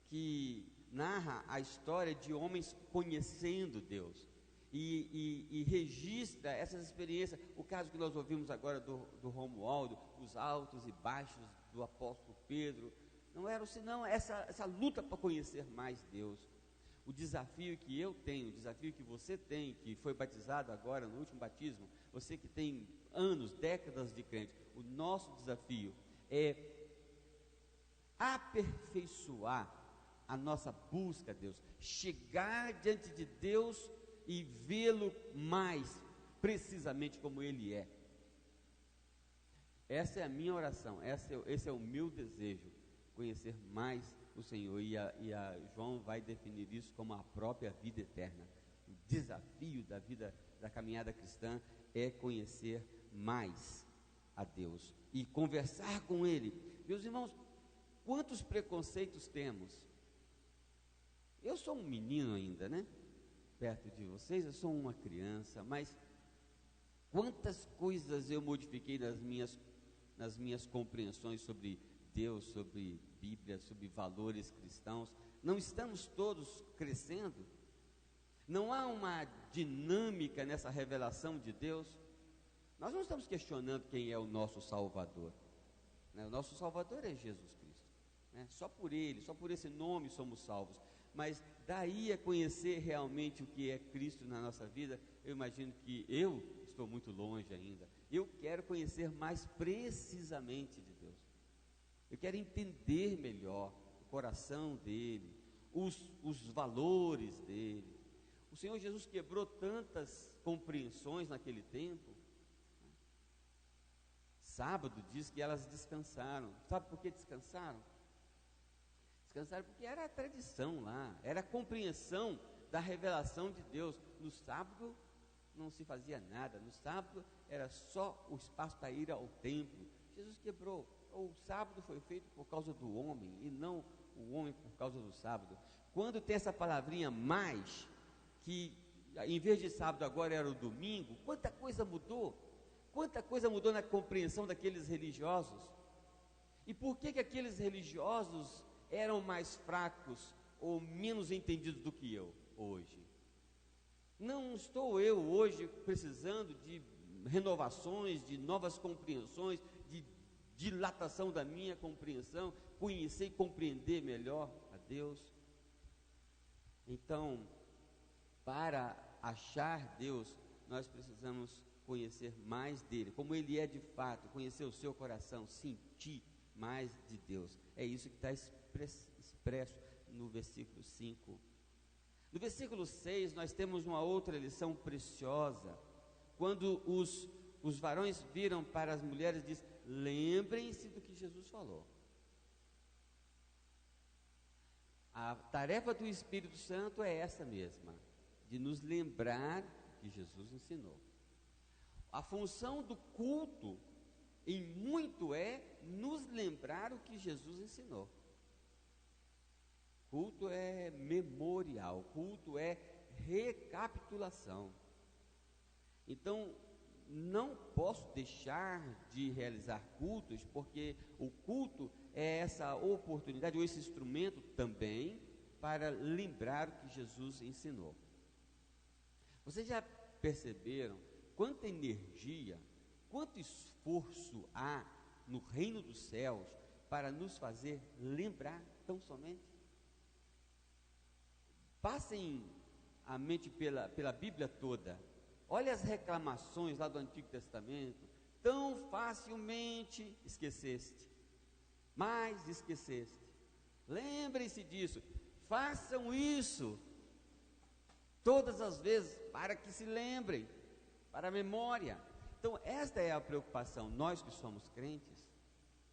que narra a história de homens conhecendo Deus e registra essas experiências. O caso que nós ouvimos agora do Romualdo, os altos e baixos do apóstolo Pedro, não eram senão essa luta para conhecer mais Deus. O desafio que eu tenho, o desafio que você tem, que foi batizado agora no último batismo, você que tem anos, décadas de crente, o nosso desafio é aperfeiçoar a nossa busca a Deus, chegar diante de Deus e vê-lo mais precisamente como Ele é. Essa é a minha oração, esse é o meu desejo, conhecer mais o Senhor, e a João vai definir isso como a própria vida eterna. O desafio da vida, da caminhada cristã, é conhecer mais a Deus e conversar com Ele. Meus irmãos, quantos preconceitos temos? Eu sou um menino ainda, né? Perto de vocês, eu sou uma criança, mas quantas coisas eu modifiquei nas minhas compreensões sobre Deus, sobre Bíblia, sobre valores cristãos. Não estamos todos crescendo? Não há uma dinâmica nessa revelação de Deus? Nós não estamos questionando quem é o nosso Salvador, né? O nosso Salvador é Jesus Cristo, né? Só por Ele, só por esse nome somos salvos. Mas daí a conhecer realmente o que é Cristo na nossa vida, eu imagino que eu estou muito longe ainda. Eu quero conhecer mais precisamente de Deus. Eu quero entender melhor o coração dele, os valores dele. O Senhor Jesus quebrou tantas compreensões naquele tempo. Sábado diz que elas descansaram. Sabe por que descansaram? Descansaram porque era a tradição lá, era a compreensão da revelação de Deus. No sábado não se fazia nada, no sábado era só o espaço para ir ao templo. Jesus quebrou. O sábado foi feito por causa do homem e não o homem por causa do sábado. Quando tem essa palavrinha mais, que em vez de sábado agora era o domingo, quanta coisa mudou na compreensão daqueles religiosos. E por que aqueles religiosos eram mais fracos ou menos entendidos do que eu hoje? Não estou eu hoje precisando de renovações, de novas compreensões, de dilatação da minha compreensão, conhecer e compreender melhor a Deus. Então, para achar Deus, nós precisamos conhecer mais dele, como ele é de fato, conhecer o seu coração, sentir mais de Deus. É isso que está expresso no versículo 5. No versículo 6, nós temos uma outra lição preciosa. Quando os varões viram para as mulheres, diz: lembrem-se do que Jesus falou. A tarefa do Espírito Santo é essa mesma, de nos lembrar que Jesus ensinou. A função do culto, em muito, é nos lembrar o que Jesus ensinou. Culto é memorial, culto é recapitulação. Então, não posso deixar de realizar cultos, porque o culto é essa oportunidade, ou esse instrumento também, para lembrar o que Jesus ensinou. Vocês já perceberam quanta energia, quanto esforço há no reino dos céus para nos fazer lembrar tão somente? Passem a mente pela Bíblia toda. Olha as reclamações lá do Antigo Testamento. Tão facilmente esqueceste, mas esqueceste. Lembrem-se disso, façam isso todas as vezes, para que se lembrem, para a memória. Então esta é a preocupação. Nós que somos crentes,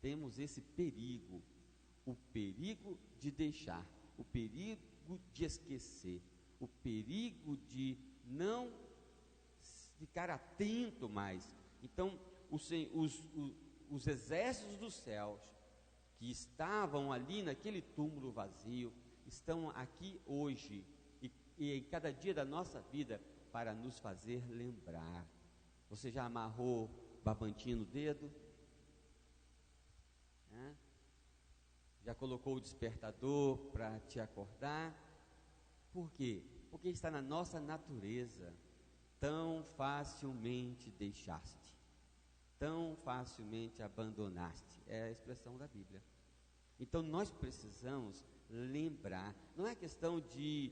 temos esse perigo, o perigo de deixar, o perigo de esquecer, o perigo de não ficar atento mais. Então os exércitos dos céus que estavam ali naquele túmulo vazio, estão aqui hoje e em cada dia da nossa vida para nos fazer lembrar. Você já amarrou barbantinho no dedo? Já colocou o despertador para te acordar? Por quê? Porque está na nossa natureza. Tão facilmente deixaste, tão facilmente abandonaste. É a expressão da Bíblia. Então nós precisamos lembrar. Não é questão de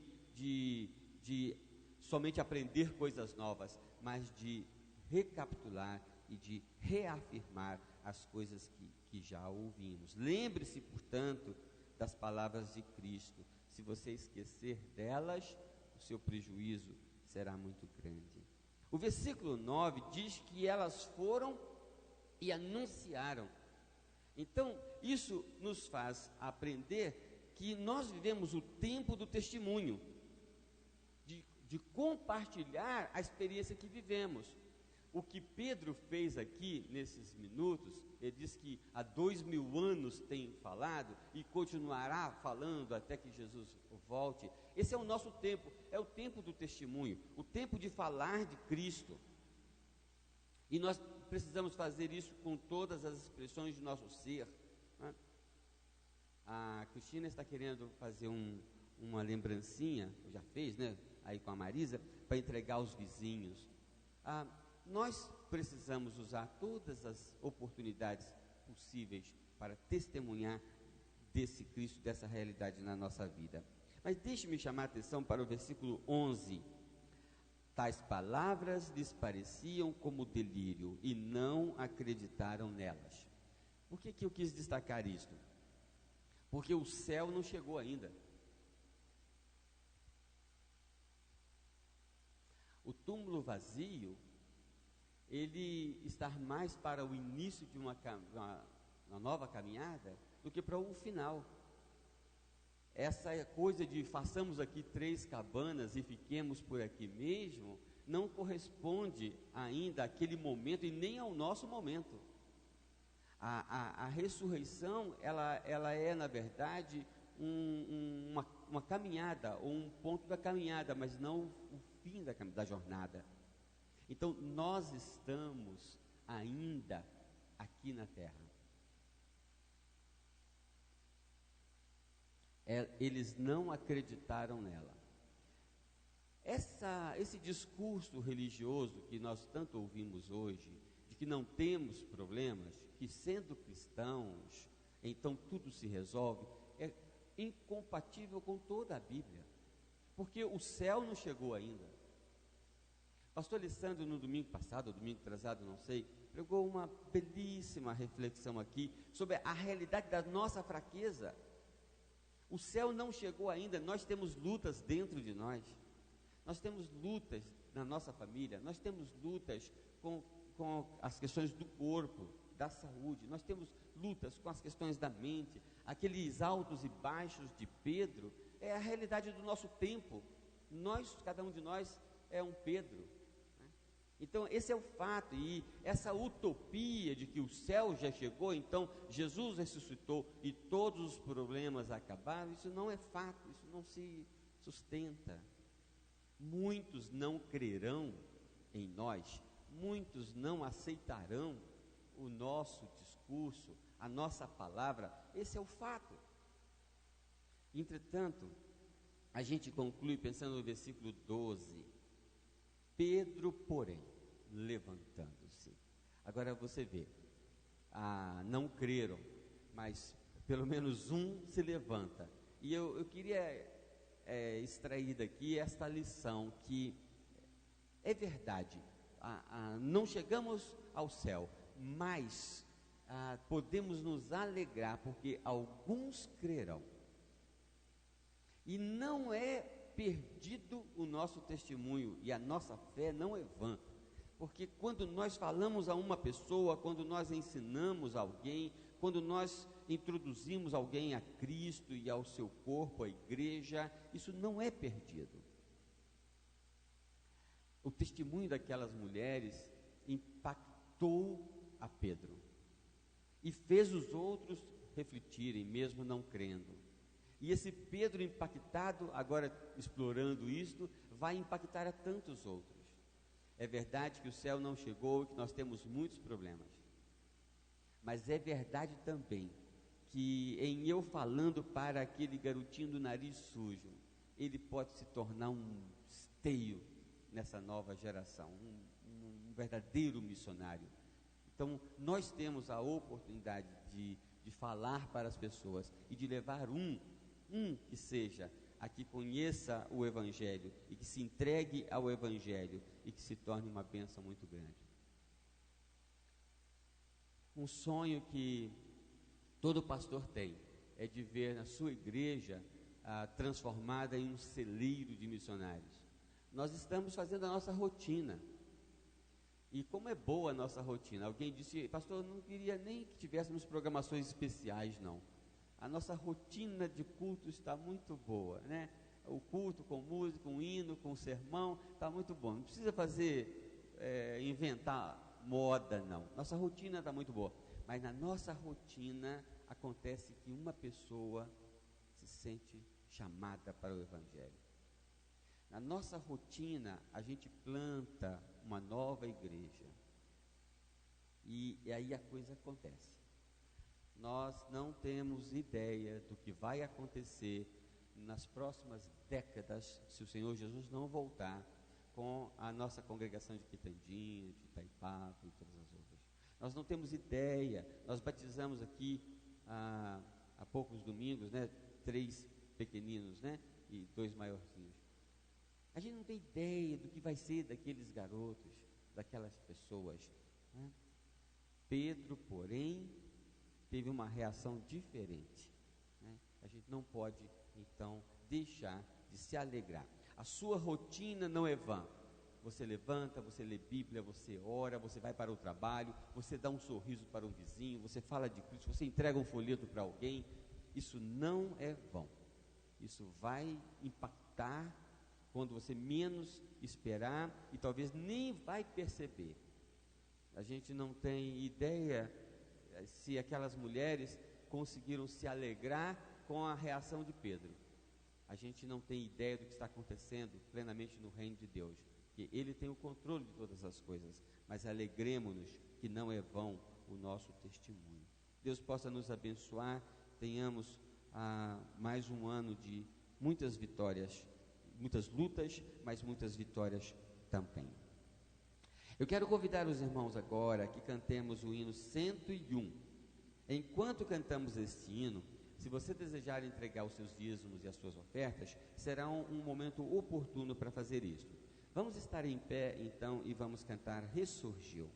somente aprender coisas novas, mas de recapitular e de reafirmar as coisas que já ouvimos. Lembre-se, portanto, das palavras de Cristo. Se você esquecer delas, o seu prejuízo será muito grande. O versículo 9 diz que elas foram e anunciaram. Então, isso nos faz aprender que nós vivemos o tempo do testemunho, de compartilhar a experiência que vivemos. O que Pedro fez aqui nesses minutos, ele diz que há 2000 anos tem falado e continuará falando até que Jesus volte. Esse é o nosso tempo, é o tempo do testemunho, o tempo de falar de Cristo. E nós precisamos fazer isso com todas as expressões de nosso ser. A Cristina está querendo fazer uma lembrancinha, já fez, né? Aí com a Marisa, para entregar aos vizinhos. Nós precisamos usar todas as oportunidades possíveis para testemunhar desse Cristo, dessa realidade na nossa vida. Mas deixe-me chamar a atenção para o versículo 11. Tais palavras lhes pareciam como delírio e não acreditaram nelas. Por que eu quis destacar isto? Porque o céu não chegou ainda. O túmulo vazio, ele está mais para o início de uma nova caminhada do que para o final. Essa coisa de façamos aqui 3 cabanas e fiquemos por aqui mesmo, não corresponde ainda àquele momento e nem ao nosso momento. A ressurreição, ela é, na verdade, uma caminhada, ou um ponto da caminhada, mas não o fim da jornada. Então, nós estamos ainda aqui na terra. Eles não acreditaram nela. Esse discurso religioso que nós tanto ouvimos hoje, de que não temos problemas, que sendo cristãos, então tudo se resolve, é incompatível com toda a Bíblia, porque o céu não chegou ainda. Pastor Alessandro, no domingo passado, ou domingo atrasado, não sei, pregou uma belíssima reflexão aqui sobre a realidade da nossa fraqueza. O céu não chegou ainda, nós temos lutas dentro de nós. Nós temos lutas na nossa família, nós temos lutas com as questões do corpo, da saúde, nós temos lutas com as questões da mente. Aqueles altos e baixos de Pedro é a realidade do nosso tempo. Cada um de nós é um Pedro, né? Então esse é o fato, e essa utopia de que o céu já chegou, então Jesus ressuscitou e todos os problemas acabaram, isso não é fato, isso não se sustenta. Muitos não crerão em nós, muitos não aceitarão o nosso discurso, a nossa palavra, esse é o fato. Entretanto, a gente conclui pensando no versículo 12, Pedro, porém, levantando-se. Agora você vê, não creram, mas pelo menos um se levanta. E eu queria extrair daqui esta lição, que é verdade, não chegamos ao céu, mas podemos nos alegrar, porque alguns crerão. E não é perdido o nosso testemunho, e a nossa fé não é vã, porque quando nós falamos a uma pessoa, quando nós ensinamos alguém, quando nós introduzimos alguém a Cristo e ao seu corpo, a igreja, isso não é perdido. O testemunho daquelas mulheres impactou a Pedro e fez os outros refletirem, mesmo não crendo. E esse Pedro impactado, agora explorando isto, vai impactar a tantos outros. É verdade que o céu não chegou e que nós temos muitos problemas, mas é verdade também que em eu falando para aquele garotinho do nariz sujo, ele pode se tornar um esteio nessa nova geração, um verdadeiro missionário. Então nós temos a oportunidade de falar para as pessoas e de levar um que seja a que conheça o Evangelho e que se entregue ao Evangelho e que se torne uma bênção muito grande. Um sonho que todo pastor tem é de ver a sua igreja transformada em um celeiro de missionários. Nós estamos fazendo a nossa rotina. E como é boa a nossa rotina. Alguém disse, pastor, eu não queria nem que tivéssemos programações especiais, não. A nossa rotina de culto está muito boa, né? O culto com música, com hino, com sermão, está muito bom. Não precisa inventar moda, não. Nossa rotina está muito boa. Mas na nossa rotina acontece que uma pessoa se sente chamada para o Evangelho. Na nossa rotina, a gente planta uma nova igreja. E aí a coisa acontece. Nós não temos ideia do que vai acontecer nas próximas décadas, se o Senhor Jesus não voltar, com a nossa congregação de Quitandinha, de Itaipava e todas as outras. Nós não temos ideia. Nós batizamos aqui há poucos domingos, né, 3 pequeninos, né, e 2 maiorzinhos. A gente não tem ideia do que vai ser daqueles garotos, daquelas pessoas, né? Pedro, porém, teve uma reação diferente, né? A gente não pode, então, deixar de se alegrar. A sua rotina não é vã. Você levanta, você lê Bíblia, você ora, você vai para o trabalho, você dá um sorriso para um vizinho, você fala de Cristo, você entrega um folheto para alguém. Isso não é vão. Isso vai impactar quando você menos esperar e talvez nem vai perceber. A gente não tem ideia se aquelas mulheres conseguiram se alegrar com a reação de Pedro. A gente não tem ideia do que está acontecendo plenamente no reino de Deus, que Ele tem o controle de todas as coisas, mas alegremos-nos que não é vão o nosso testemunho. Deus possa nos abençoar, tenhamos mais um ano de muitas vitórias, muitas lutas, mas muitas vitórias também. Eu quero convidar os irmãos agora que cantemos o hino 101. Enquanto cantamos este hino, se você desejar entregar os seus dízimos e as suas ofertas, será um momento oportuno para fazer isto. Vamos estar em pé então e vamos cantar Ressurgiu.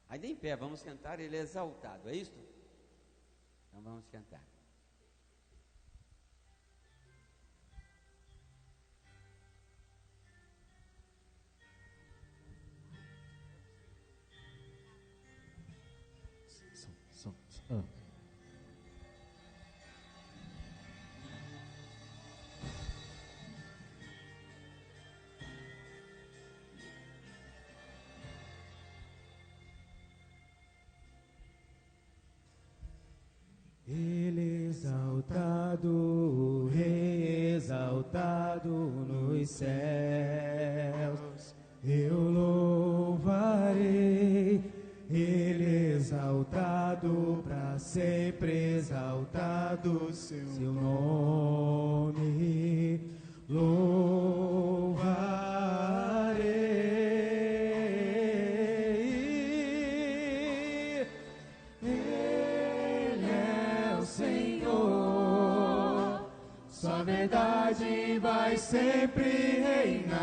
Ainda em pé, vamos cantar, Ele é exaltado, é isso? Então vamos cantar. Ele exaltado, o Rei exaltado nos céus, eu louvarei. Ele exaltado, para sempre exaltado, seu nome louvarei. Sua verdade vai sempre reinar,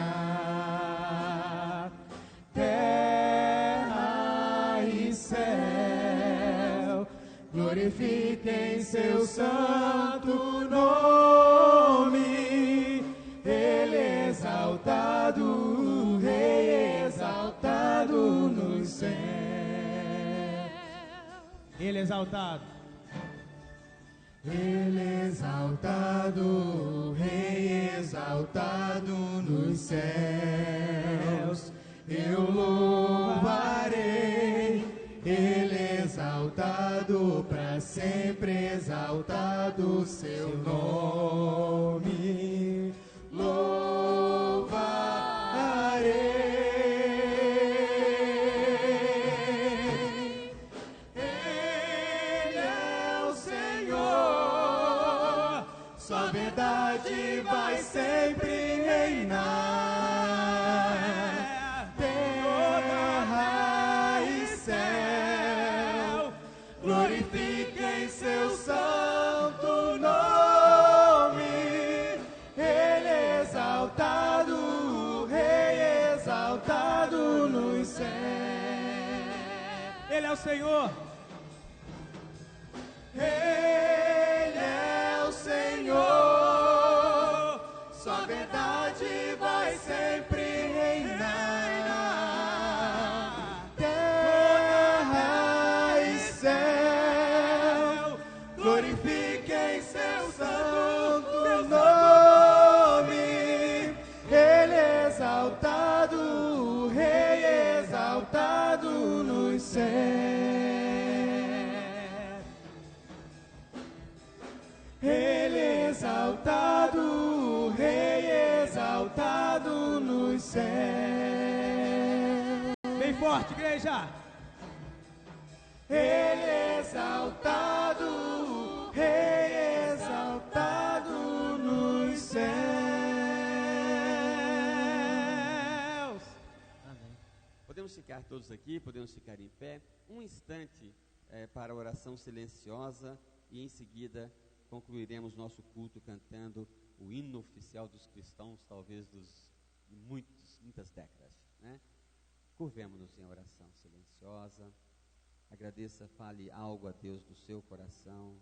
terra e céu, glorifiquem seu santo nome. Ele é exaltado, o Rei exaltado nos céus. Ele é exaltado. Ele exaltado, o Rei exaltado nos céus, eu louvo do seu nome louvarei. Ele é o Senhor, sua verdade vai sempre reinar. Terra e céu glorifiquem seu santo nome. Ele é exaltado, o Rei exaltado nos céus. Ele é o Senhor. Ele é o Senhor, sua verdade vai sempre reinar. Terra e céu glorifiquem seu santo nome. Ele é exaltado, o Rei exaltado nos céus. Ele é exaltado, o Rei exaltado nos céus. Bem forte, igreja. Ele é exaltado, o Rei exaltado nos céus. Podemos ficar todos aqui, podemos ficar em pé, um instante para a oração silenciosa e em seguida concluiremos nosso culto cantando o hino oficial dos cristãos, talvez de muitas décadas, né? Curvemo-nos em oração silenciosa, agradeça, fale algo a Deus do seu coração.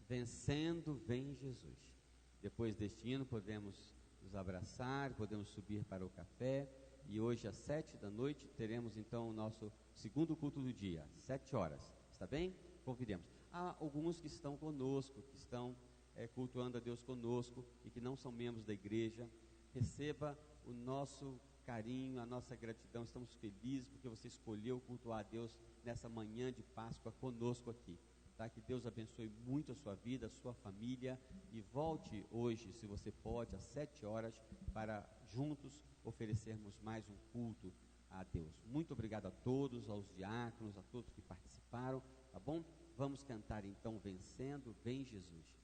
Vencendo, vem Jesus. Depois deste hino podemos nos abraçar, podemos subir para o café. E hoje às 7 da noite teremos então o nosso segundo culto do dia, 7 horas. Está bem? Convidemos. Há alguns que estão conosco, que estão cultuando a Deus conosco e que não são membros da igreja. Receba o nosso carinho, a nossa gratidão. Estamos felizes porque você escolheu cultuar a Deus nessa manhã de Páscoa conosco aqui. Tá? Que Deus abençoe muito a sua vida, a sua família, e volte hoje, se você pode, às 7 horas, para juntos oferecermos mais um culto a Deus. Muito obrigado a todos, aos diáconos, a todos que participaram, tá bom? Vamos cantar então, Vencendo, vem Jesus.